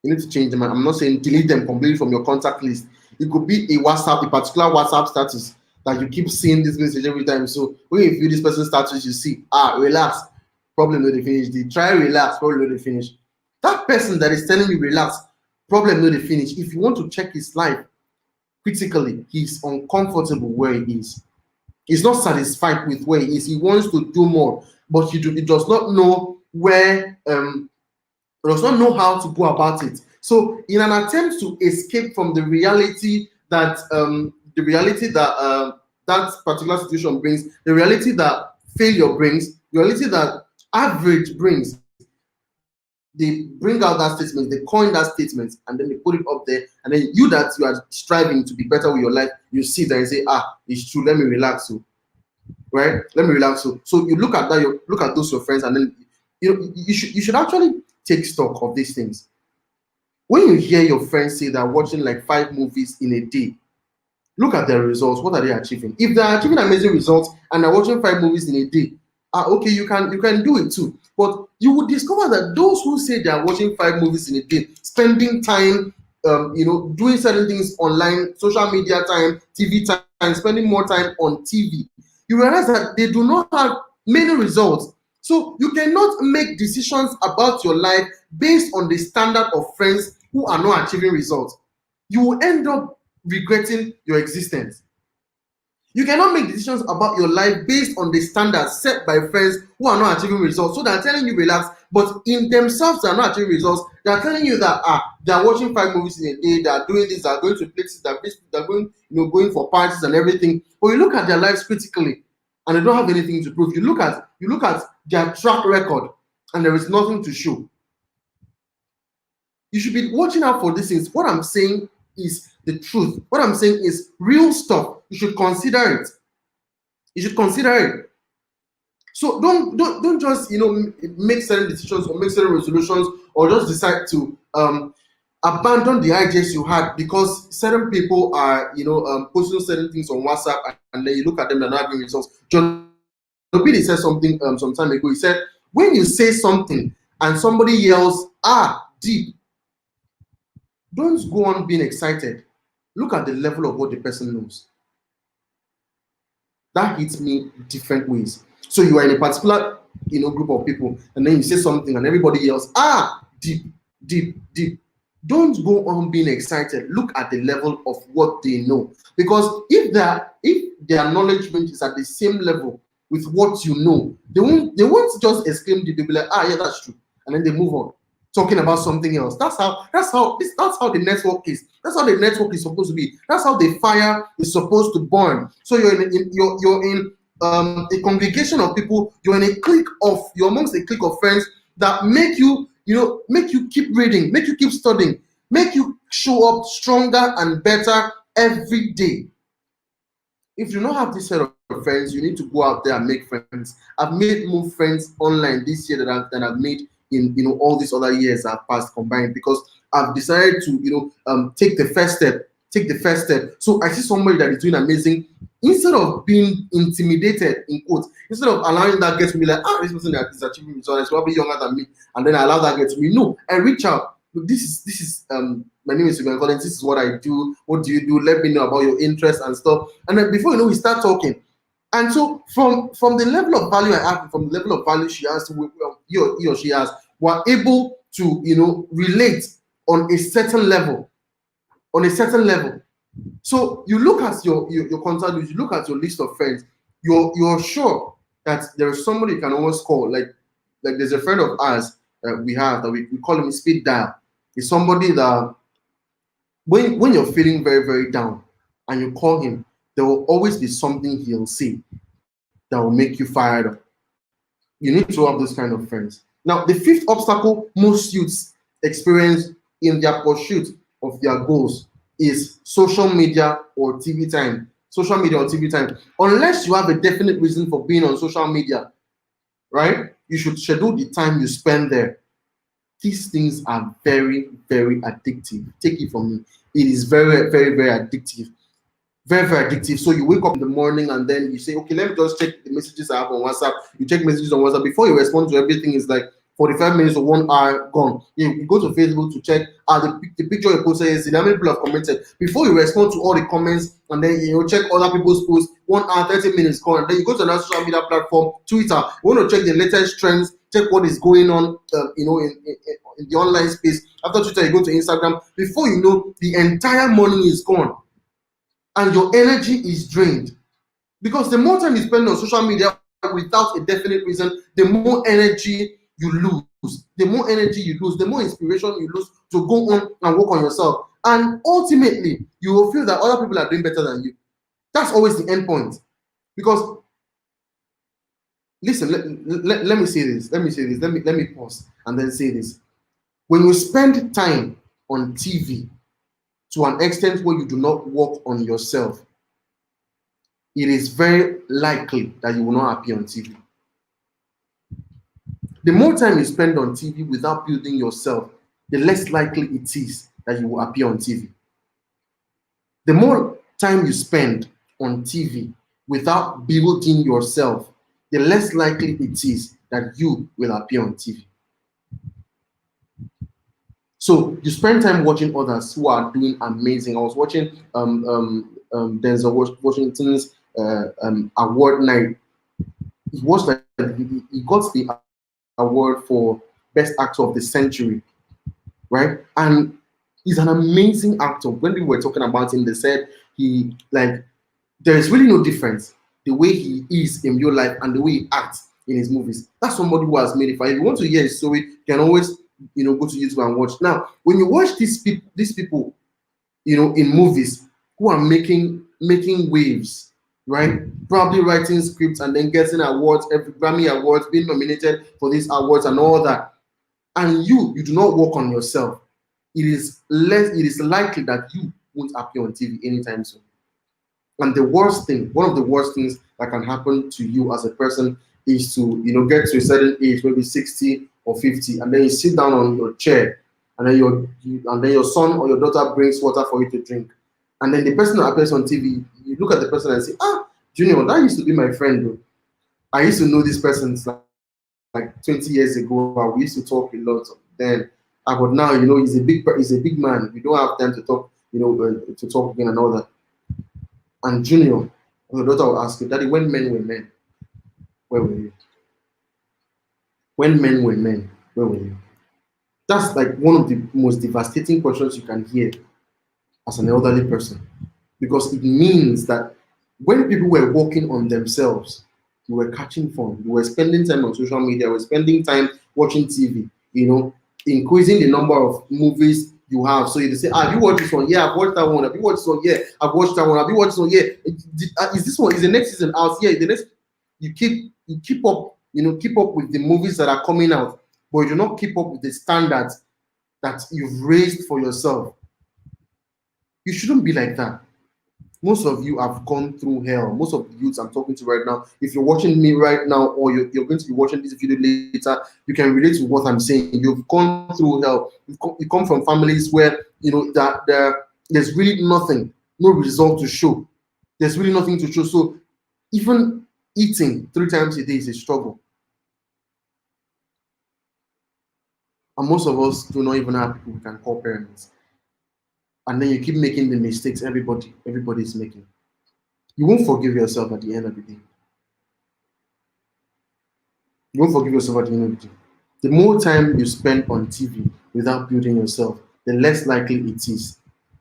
You need to change them. I'm not saying delete them completely from your contact list. It could be a particular WhatsApp status that you keep seeing this message every time. So when you view this person's status, you see, relax, problem no dey finish. They try relax, problem no dey finish. That person that is telling you relax, problem no dey finish. If you want to check his life critically, he's uncomfortable where he is. He's not satisfied with where he is. He wants to do more, but he does not know where. Does not know how to go about it. So, in an attempt to escape from the reality that that particular situation brings, the reality that failure brings, the reality that average brings, they bring out that statement, they coin that statement, and then they put it up there. And then you that you are striving to be better with your life, you see that and say, it's true, let me relax. So, right? Let me relax. So you look at that, you look at those your friends, and then you should actually take stock of these things. When you hear your friends say they're watching like 5 movies in a day, look at their results. What are they achieving? If they're achieving amazing results and they're watching 5 movies in a day, okay, you can do it too. But you will discover that those who say they are watching 5 movies in a day, spending time, doing certain things online, social media time, TV time, spending more time on TV, you realize that they do not have many results. So you cannot make decisions about your life based on the standard of friends who are not achieving results. You will end up regretting your existence. You cannot make decisions about your life based on the standards set by friends who are not achieving results. So they're telling you relax, but in themselves they are not achieving results. They're telling you that they are watching 5 movies in a day, they are doing this, they are going to places, they're going, going for parties and everything. But you look at their lives critically, and they don't have anything to prove. You look at their track record, and there is nothing to show. You should be watching out for these things. What I'm saying is the truth. What I'm saying is real stuff. You should consider it. You should consider it. So don't just make certain decisions or make certain resolutions or just decide to abandon the ideas you had because certain people are posting certain things on WhatsApp and then you look at them and not having results. John Obidi said something some time ago. He said, when you say something and somebody yells, deep, don't go on being excited. Look at the level of what the person knows. That hits me different ways. So you are in a particular group of people and then you say something and everybody yells, deep, deep, deep. Don't go on being excited. Look at the level of what they know. Because if their knowledge range is at the same level with what you know, they won't just exclaim, they'll be like, ah, yeah, that's true. And then they move on, talking about something else. That's how the network is. That's how the network is supposed to be. That's how the fire is supposed to burn. So you're in a congregation of people, you're amongst a clique of friends that make you keep reading, make you keep studying, make you show up stronger and better every day. If you don't have this set of friends, you need to go out there and make friends. I've made more friends online this year than I've made in all these other years I've passed combined, because I've decided to take the first step. Take the first step. So I see somebody that is doing amazing. Instead of being intimidated in quotes, instead of allowing that get to me like, ah, this person that is achieving so is probably younger than me, and then I allow that get to me. No, I reach out. Look, this is my name is Ruben Collins. This is what I do. What do you do? Let me know about your interests and stuff. And then before you know, we start talking. And so from the level of value I have, from the level of value she has, he or she has, we're able to relate on a certain level. On a certain level. So you look at your contact list, you look at your list of friends, you're sure that there is somebody you can always call. Like there's a friend of ours we have that we call him speed dial. He's somebody that when you're feeling very, very down and you call him, there will always be something he'll say that will make you fired up. You need to have those kind of friends. Now, the fifth obstacle most youths experience in their pursuit of their goals is social media or TV time. Social media or TV time. Unless you have a definite reason for being on social media, right? You should schedule the time you spend there. These things are very, very addictive. Take it from me. It is very, very, very addictive. Very, very addictive. So you wake up in the morning and then you say, okay, let me just check the messages I have on WhatsApp. You check messages on WhatsApp. Before you respond to everything, is like 45 minutes or 1 hour gone. You go to Facebook to check the picture you posted yesterday, how many people have commented. Before you respond to all the comments and then check other people's posts, 1 hour, 30 minutes gone. And then you go to another social media platform, Twitter. You want to check the latest trends, check what is going on, in the online space. After Twitter, you go to Instagram. Before you know, the entire morning is gone and your energy is drained. Because the more time you spend on social media without a definite reason, the more energy you lose. The more energy you lose, the more inspiration you lose to go on and work on yourself. And ultimately, you will feel that other people are doing better than you. That's always the end point. Because listen, let me say this. Let me pause and then say this. When you spend time on TV to an extent where you do not work on yourself, it is very likely that you will not appear on TV. The more time you spend on TV without building yourself, the less likely it is that you will appear on TV. The more time you spend on TV without building yourself, the less likely it is that you will appear on TV. So you spend time watching others who are doing amazing. I was watching Denzel Washington's award night. He was like he got the award for best actor of the century, right? And he's an amazing actor. When we were talking about him, they said he like there is really no difference the way he is in real life and the way he acts in his movies. That's somebody who has made it. If you want to hear his story, you can always go to YouTube and watch. Now, when you watch these people, in movies who are making waves, right? Probably writing scripts and then getting awards, every Grammy awards, being nominated for these awards and all that. And you do not work on yourself. It is likely that you won't appear on TV anytime soon. And one of the worst things that can happen to you as a person is to, get to a certain age, maybe 60 or 50, and then you sit down on your chair, and then your son or your daughter brings water for you to drink. And then the person that appears on TV, you look at the person and say, ah, Junior, that used to be my friend, though. I used to know this person like 20 years ago, and we used to talk a lot then. But now, he's a big man. We don't have time to talk, to talk again and all that. And Junior, your daughter will ask you, Daddy, when men were men, where were you? When men were men, where were you? That's like one of the most devastating questions you can hear as an elderly person, because it means that when people were working on themselves, you were catching fun, you were spending time on social media, you were spending time watching TV, increasing the number of movies you have. So you say, have you watched this one? Yeah, I've watched that one. Have you watched this one? Yeah, I've watched that one. Have you watched this one? Yeah. Is this one? Is the next season out? Yeah, the next. You keep up, keep up with the movies that are coming out, but you do not keep up with the standards that you've raised for yourself. You shouldn't be like that. Most of you have gone through hell. Most of the youths I'm talking to right now, if you're watching me right now, or you're going to be watching this video later, you can relate to what I'm saying. You've gone through hell. You come from families where that there's really nothing, no result to show. There's really nothing to show. So even eating 3 times a day is a struggle. And most of us do not even have people we can call parents. And then you keep making the mistakes everybody is making. You won't forgive yourself at the end of the day. You won't forgive yourself at the end of the day. The more time you spend on TV without building yourself, the less likely it is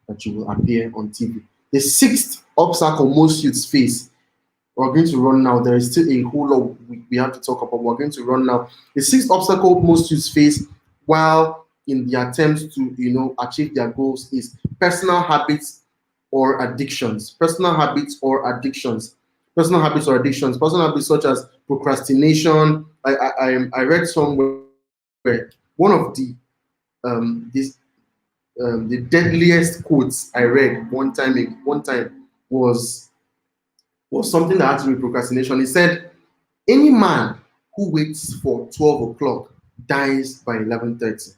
that you will appear on TV. The sixth obstacle most youths face, we're going to run now. There is still a whole lot we have to talk about. We're going to run now. The sixth obstacle most youths face while in the attempt to achieve their goals is personal habits or addictions. Personal habits or addictions. Personal habits or addictions. Personal habits such as procrastination. I read somewhere one of the deadliest quotes I read one time was something that had to do with procrastination. He said, any man who waits for 12 o'clock dies by 11:30.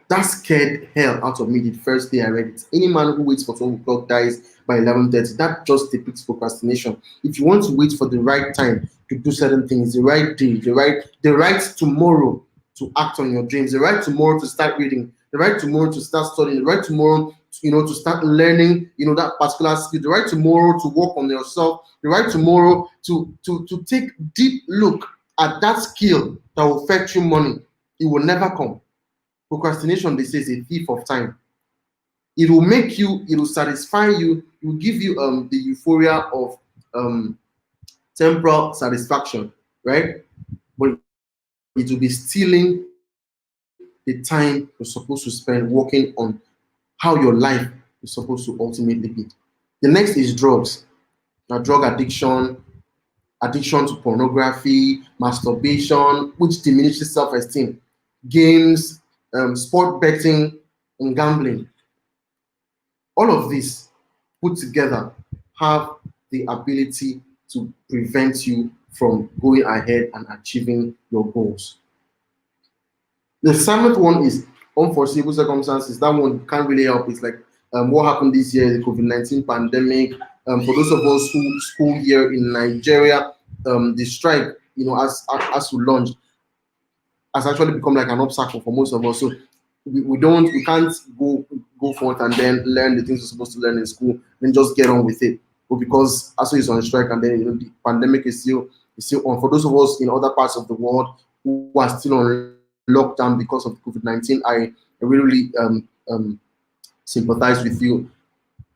That scared hell out of me the first day I read it. Any man who waits for 12 o'clock dies by 11:30. That just depicts procrastination. If you want to wait for the right time to do certain things, the right day, the right tomorrow to act on your dreams, the right tomorrow to start reading, the right tomorrow to start studying, the right tomorrow to start learning that particular skill, the right tomorrow to work on yourself, the right tomorrow to take deep look at that skill that will fetch you money. It will never come. Procrastination, they say, is a thief of time. It will satisfy you, it will give you the euphoria of temporal satisfaction, right? But it will be stealing the time you're supposed to spend working on how your life is supposed to ultimately be. The next is drugs. Now, drug addiction, addiction to pornography, masturbation, which diminishes self-esteem, games, sport betting, and gambling. All of these put together have the ability to prevent you from going ahead and achieving your goals. The seventh one is unforeseeable circumstances. That one can't really help. It's like what happened this year, the COVID-19 pandemic. For those of us who school here in Nigeria, the strike, as we launched, has actually become like an obstacle for most of us. So we can't go forth and then learn the things we're supposed to learn in school, then just get on with it. But because ASU is on strike and then the pandemic is still on. For those of us in other parts of the world who are still on lockdown because of COVID-19, I really sympathize with you.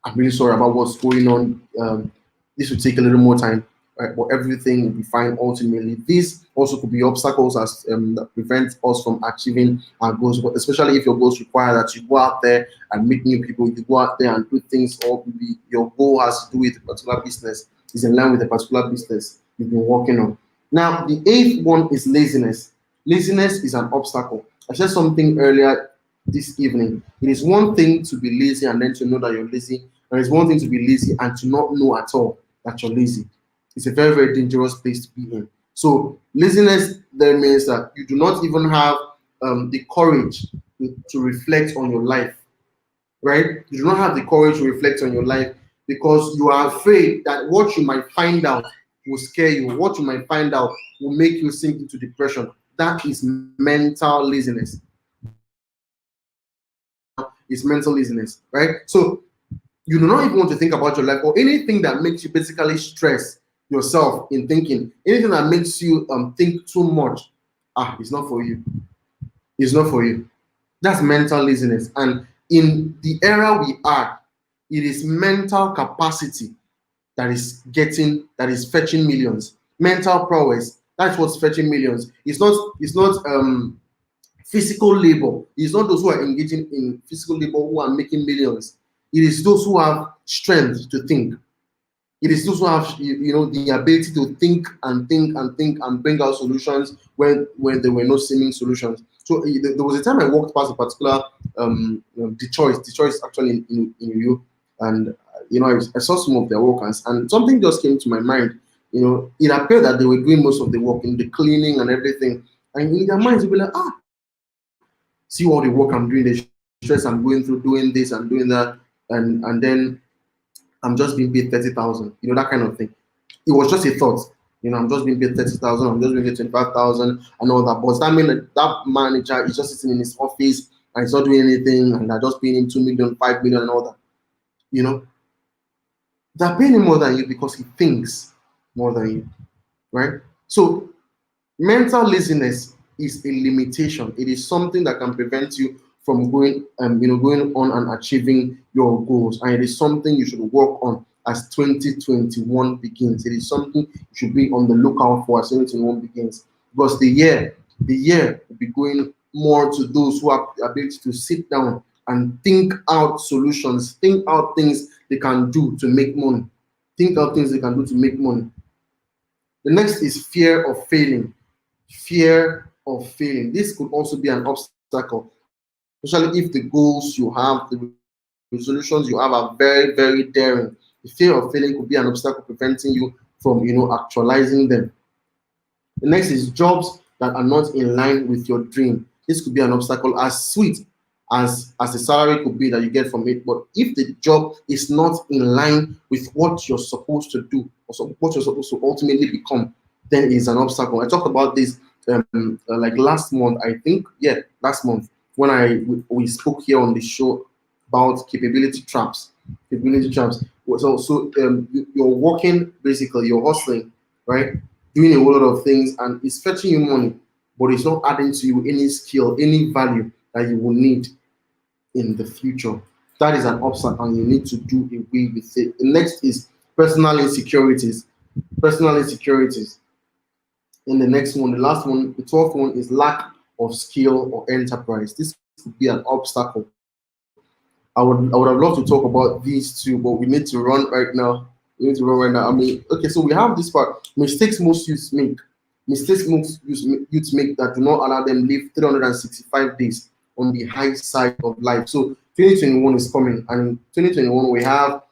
I'm really sorry about what's going on. This will take a little more time, right? But everything will be fine ultimately. These also could be obstacles that prevent us from achieving our goals, but especially if your goals require that you go out there and meet new people, you go out there and do things, or maybe your goal has to do with a particular business, is in line with a particular business you've been working on. Now, the eighth one is laziness. Laziness is an obstacle. I said something earlier this evening. It is one thing to be lazy and then to know that you're lazy, and it's one thing to be lazy and to not know at all that you're lazy. It's a very, very dangerous place to be in. So laziness then means that you do not even have the courage to reflect on your life, right? You do not have the courage to reflect on your life because you are afraid that what you might find out will scare you. What you might find out will make you sink into depression. That is mental laziness. It's mental laziness, right? So you do not even want to think about your life or anything that makes you basically stress yourself in thinking, anything that makes you think too much it's not for you. It's not for you. That's mental laziness. And in the era we are, it is mental capacity that is fetching millions. Mental prowess, that's what's fetching millions. It's not physical labor. It's not those who are engaging in physical labor who are making millions. It is those who have strength to think. It is those who have the ability to think and think and think and bring out solutions when there were no seeming solutions. So there was a time I walked past a particular Detroit. Detroit is actually in Europe, and I saw some of their workers, and something just came to my mind. It appeared that they were doing most of the work in the cleaning and everything, and in their minds, they'll be like, see all the work I'm doing, the stress I'm going through, doing this and doing that, and then I'm just being paid 30,000, that kind of thing. It was just a thought, I'm just being paid 30,000, I'm just being paid 25,000 and all that. But does that mean that manager is just sitting in his office and he's not doing anything and they're just paying him 2 million, 5 million and all that? They're paying him more than you because he thinks more than you, right? So mental laziness is a limitation. It is something that can prevent you from going on and achieving your goals, and it is something you should work on as 2021 begins. It is something you should be on the lookout for as 2021 begins, because the year will be going more to those who have the ability to sit down and think out solutions, think out things they can do to make money, think out things they can do to make money. The next is fear of failing. Fear of failing. This could also be an obstacle, especially if the goals you have, the resolutions you have are very, very daring. The fear of failing could be an obstacle preventing you from, actualizing them. The next is jobs that are not in line with your dream. This could be an obstacle, as sweet as the salary could be that you get from it. But if the job is not in line with what you're supposed to do, or what you're supposed to ultimately become, then it is an obstacle. I talked about this like last month, I think. Yeah, last month when we spoke here on the show about capability traps. Capability traps. So you're working, basically, you're hustling, right? Doing a whole lot of things, and it's fetching you money, but it's not adding to you any skill, any value that you will need in the future. That is an obstacle, and you need to do away with it. The next is personal insecurities. Personal insecurities. In the next one, the last one, the 12th one is lack of skill or enterprise. This could be an obstacle. I would have loved to talk about these two, but we need to run right now. We need to run right now. I mean, okay, so we have this part. Mistakes most youths make. Mistakes most youths make that do not allow them live 365 days on the high side of life. So 2021 is coming, and in 2021 we have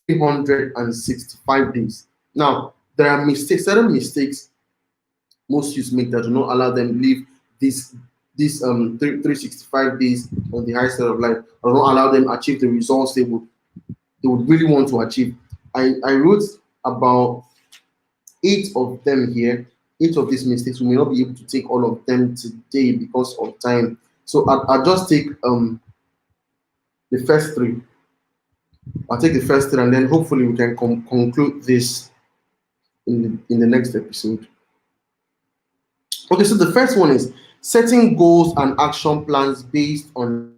365 days. Now, there are certain mistakes most youths make that do not allow them live this 365 days on the high side of life, or don't allow them achieve the results they would really want to achieve. I wrote about 8 of them here. 8 of these mistakes. We may not be able to take all of them today because of time. So I'll just take the first three. I'll take the first three, and then hopefully we can conclude this in the next episode. Okay, so the first one is setting goals and action plans based on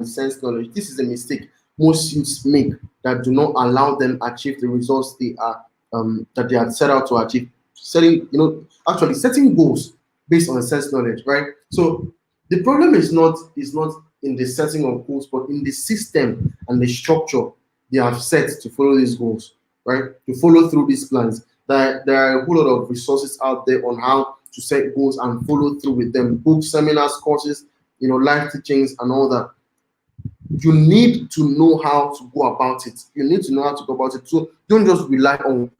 sense knowledge. This is a mistake most youths make that do not allow them achieve the results that they had set out to achieve. Actually setting goals based on sense knowledge, right? So the problem is not in the setting of goals, but in the system and the structure they have set to follow these goals, right? To follow through these plans. There are a whole lot of resources out there on how to set goals and follow through with them. Books, seminars, courses, life teachings, and all that. You need to know how to go about it. You need to know how to go about it. So don't just rely on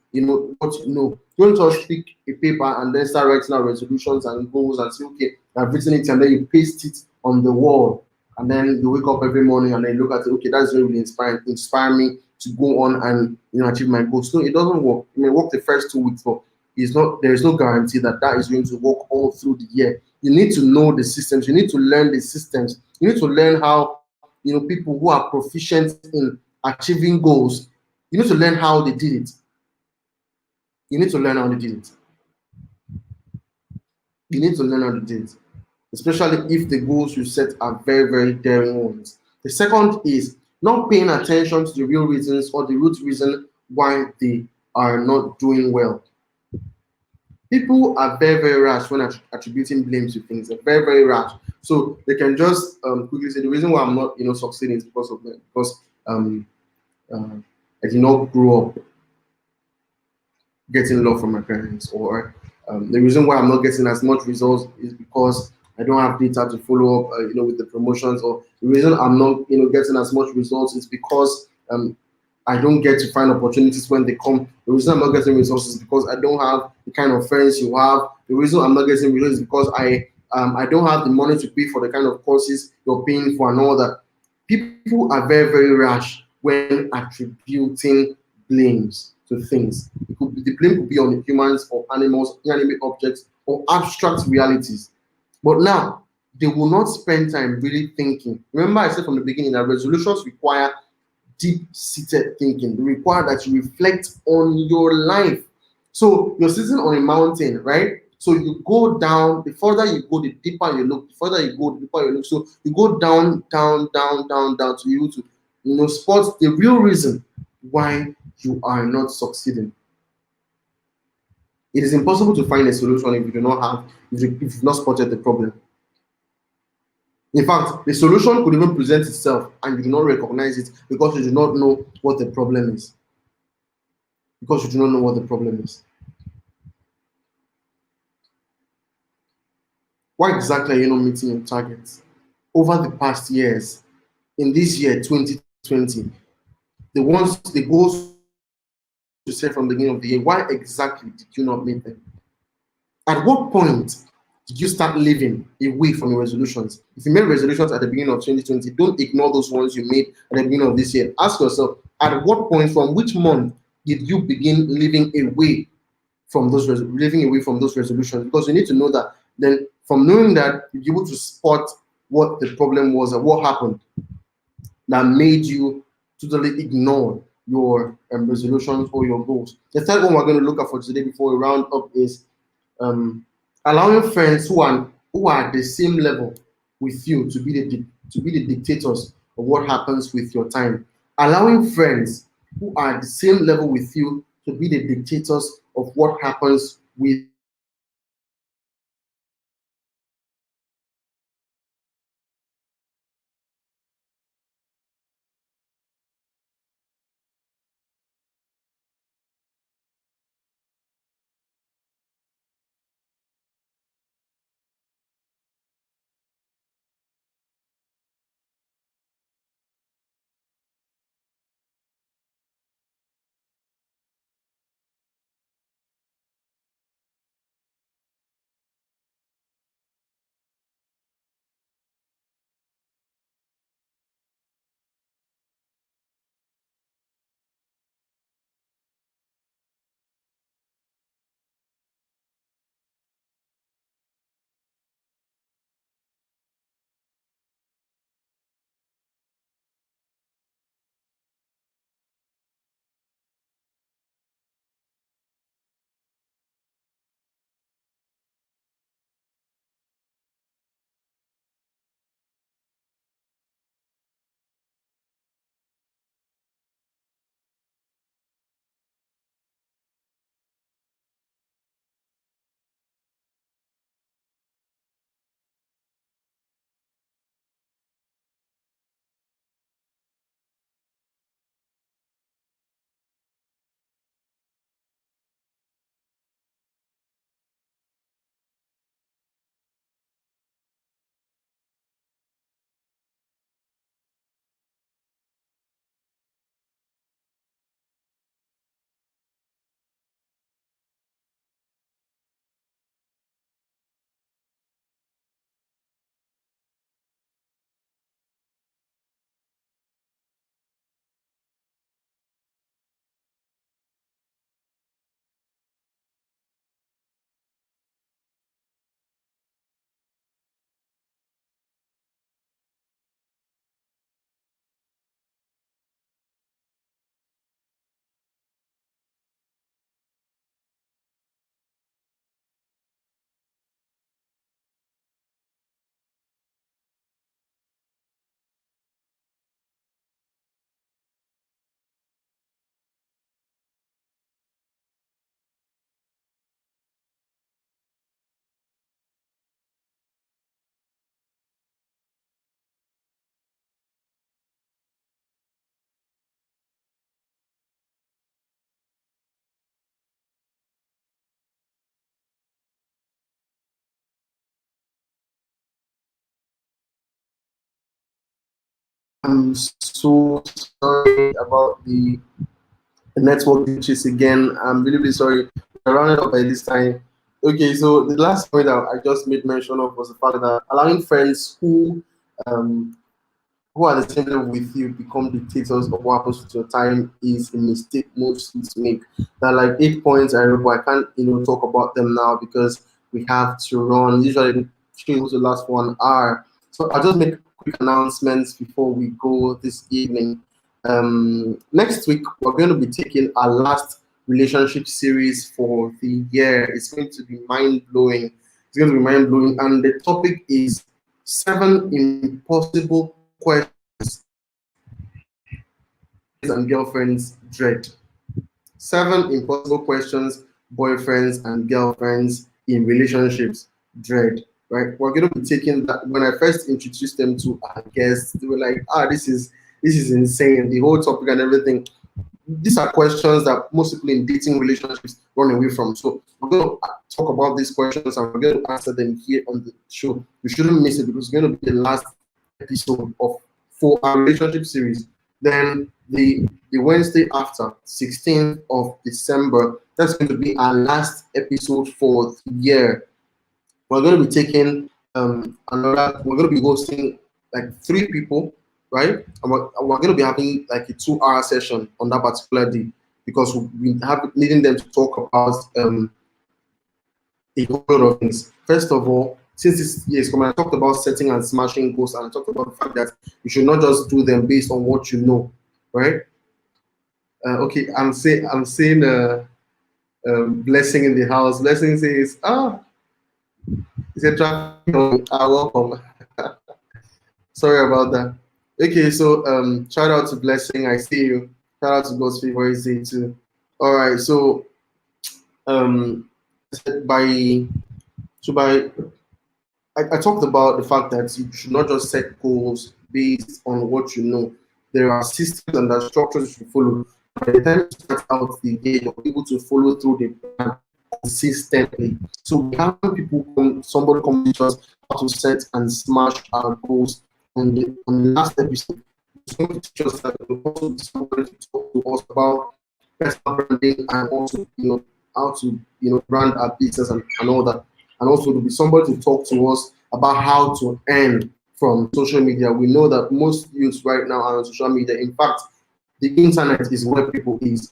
what you know. Don't just pick a paper and then start writing out resolutions and goals and say, okay, I've written it, and then you paste it on the wall, and then you wake up every morning and then look at it. Okay, that's really inspire me to go on and achieve my goals. No, it doesn't work. It may work the first 2 weeks, but there is no guarantee that is going to work all through the year. You need to know the systems. You need to learn the systems. You need to learn how people who are proficient in achieving goals. You need to learn how they did it. You need to learn how they did it. You need to learn how to do it, especially if the goals you set are very, very daring ones. The second is not paying attention to the real reasons or the root reason why they are not doing well. People are very, very rash when attributing blame to things. They're very, very rash. So they can just quickly say the reason why I'm not, succeeding is because of them. Because um, uh, I did not grow up getting love from my parents, or the reason why I'm not getting as much results is because I don't have data to follow up, with the promotions, or the reason I'm not, getting as much results is because I don't get to find opportunities when they come. The reason I'm not getting results is because I don't have the kind of friends you have. The reason I'm not getting results is because I don't have the money to pay for the kind of courses you're paying for and all that. People are very, very rash when attributing blames to things. The blame could be on humans or animals, inanimate objects, or abstract realities. But now, they will not spend time really thinking. Remember, I said from the beginning that resolutions require deep-seated thinking. They require that you reflect on your life. So you're sitting on a mountain, right? So you go down, the further you go, the deeper you look. The further you go, the deeper you look. So you go down, down, down, down, down to you to spot the real reason why you are not succeeding. It is impossible to find a solution if you do not have, if you've not spotted the problem. In fact, the solution could even present itself and you do not recognize it because you do not know what the problem is. Because you do not know what the problem is. Why exactly are you not meeting your targets? Over the past years, in this year 2020, the goals you set from the beginning of the year, why exactly did you not meet them? At what point did you start living away from your resolutions? If you made resolutions at the beginning of 2020, don't ignore those ones you made at the beginning of this year. Ask yourself, at what point, from which month, did you begin living away from those resolutions? Because you need to know that. Then, from knowing that, you'll be able to spot what the problem was and what happened that made you totally ignore your resolutions or your goals. The third one we're going to look at for today before we round up is um, allowing friends who are at the same level with you to be the dictators of what happens with your time. Allowing friends who are at the same level with you to be the dictators of what happens with I'm so sorry about the network glitches again. I'm really, really sorry. We're running up by this time. Okay, so the last point that I just made mention of was the fact that allowing friends um, who are the same level with you become dictators of what happens with your time is a mistake most youths make. There are like 8 points I remember. I can't talk about them now because we have to run. Usually the show was the last 1 hour. So I'll just make quick announcements before we go this evening. Next week we're going to be taking our last relationship series for the year. It's going to be mind blowing. It's going to be mind blowing, and the topic is 7 impossible questions and girlfriends dread. 7 impossible questions boyfriends and girlfriends in relationships dread. Right? We're going to be taking that. When I first introduced them to our guests, they were like, this is insane. The whole topic and everything. These are questions that most people in dating relationships run away from. So we're going to talk about these questions and we're going to answer them here on the show. You shouldn't miss it because it's going to be the last episode of for our relationship series. Then the Wednesday after, 16th of December, that's going to be our last episode for the year. We're going to be taking we're going to be hosting like 3 people, right? And we're going to be having like a 2 hour session on that particular day because we have needing them to talk about a whole lot of things. First of all, since this year is coming, I talked about setting and smashing goals, and I talked about the fact that you should not just do them based on what you know, right? Okay, I'm saying blessing in the house. Blessing says, it's a traffic. Welcome. Sorry about that. Okay, so shout out to Blessing. I see you. Shout out to God's favorite day too. All right, so um, by by I talked about the fact that you should not just set goals based on what you know. There are systems and there are structures you should follow. By the time you start out the day, you're able to follow through the plan consistently. So we have people somebody come to us how to set and smash our goals on the last episode. It's going to teach us that we also be somebody to talk to us about personal branding and also how to brand our business and all that, and also to be somebody to talk to us about how to earn from social media. We know that most youths right now are on social media. In fact, the internet is where people is.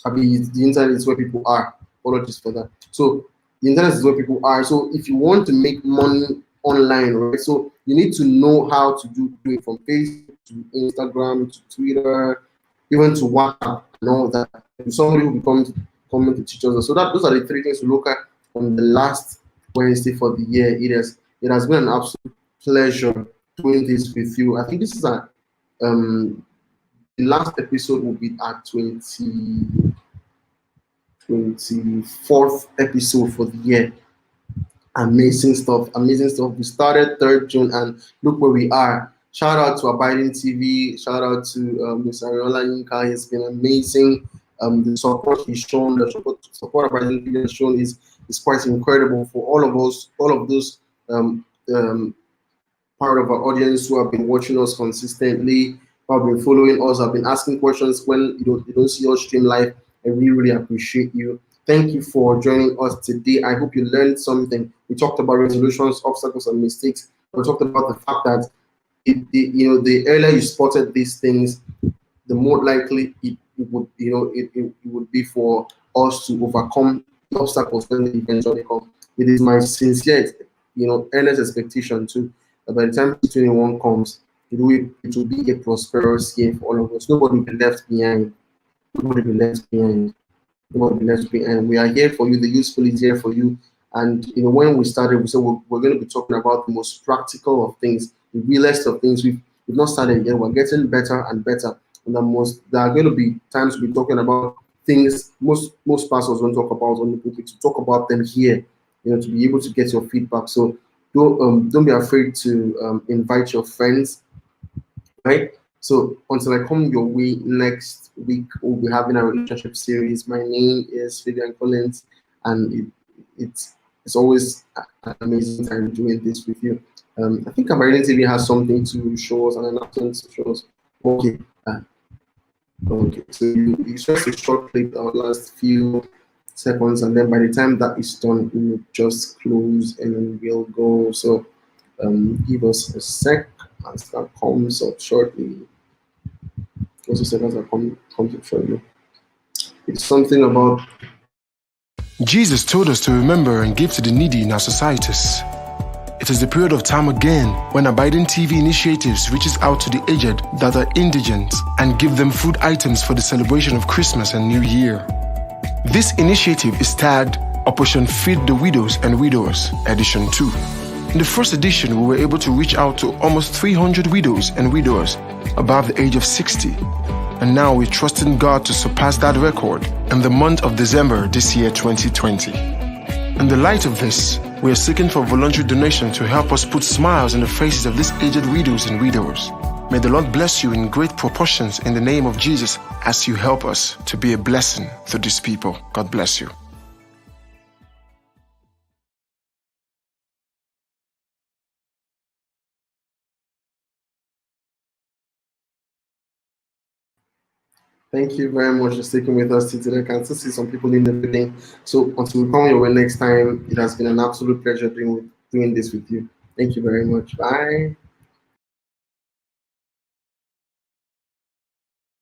I mean, the internet is where people are. Apologies for that. So the internet is where people are. So if you want to make money online, right? So you need to know how to do it from Facebook to Instagram to Twitter, even to WhatsApp and all that. And somebody will be coming to teach us. So those are the 3 things to look at on the last Wednesday for the year. It has been an absolute pleasure doing this with you. I think this is the last episode will be at 24th episode for the year. Amazing stuff, amazing stuff. We started 3rd June and look where we are. Shout out to Abiding TV, shout out to Mr. Ariola Yinka. It's been amazing. The support he's shown, the support Abiding TV has shown is quite incredible for all of us, all of those um, um, part of our audience who have been watching us consistently, who have been following us, have been asking questions when you don't see us stream live. I really, really appreciate you. Thank you for joining us today. I hope you learned something. We talked about resolutions, obstacles, and mistakes. We talked about the fact that the earlier you spotted these things, the more likely it would be for us to overcome the obstacles when they eventually come. It is my sincere, earnest expectation too that by the time 2021 comes, it will be a prosperous year for all of us. Nobody will be left behind. Nobody will be left behind. Nobody will be left behind. We are here for you. The useful is here for you. And when we started, we said we're going to be talking about the most practical of things, the realest of things. We've not started yet. We're getting better and better. And there are going to be times we're talking about things most pastors don't talk about on the pulpit, to talk about them here, to be able to get your feedback. So don't be afraid to invite your friends, right? So until I come your way next week, we'll be having a relationship series. My name is Fabian Collins, and it's always an amazing time doing this with you. I think Aberdeen TV has something to show us, an announcement to show us. Okay. Okay. So it's just a short clip that will last few seconds, and then by the time that is done, it will just close and then we'll go. So give us a sec as that comes up shortly. Just a second, that comes up shortly. It's something about Jesus told us to remember and give to the needy in our societies. It is the period of time again when Abiding TV Initiatives reaches out to the aged that are indigent and give them food items for the celebration of Christmas and New Year. This initiative is tagged Operation Feed the Widows and Widowers, Edition 2. In the first edition, we were able to reach out to almost 300 widows and widowers above the age of 60. And now we're trusting God to surpass that record in the month of December this year, 2020. In the light of this, we are seeking for voluntary donation to help us put smiles in the faces of these aged widows and widowers. May the Lord bless you in great proportions in the name of Jesus as you help us to be a blessing to these people. God bless you. Thank you very much for sticking with us today. I can still see some people in the building. So until we come your way next time, it has been an absolute pleasure doing this with you. Thank you very much. Bye.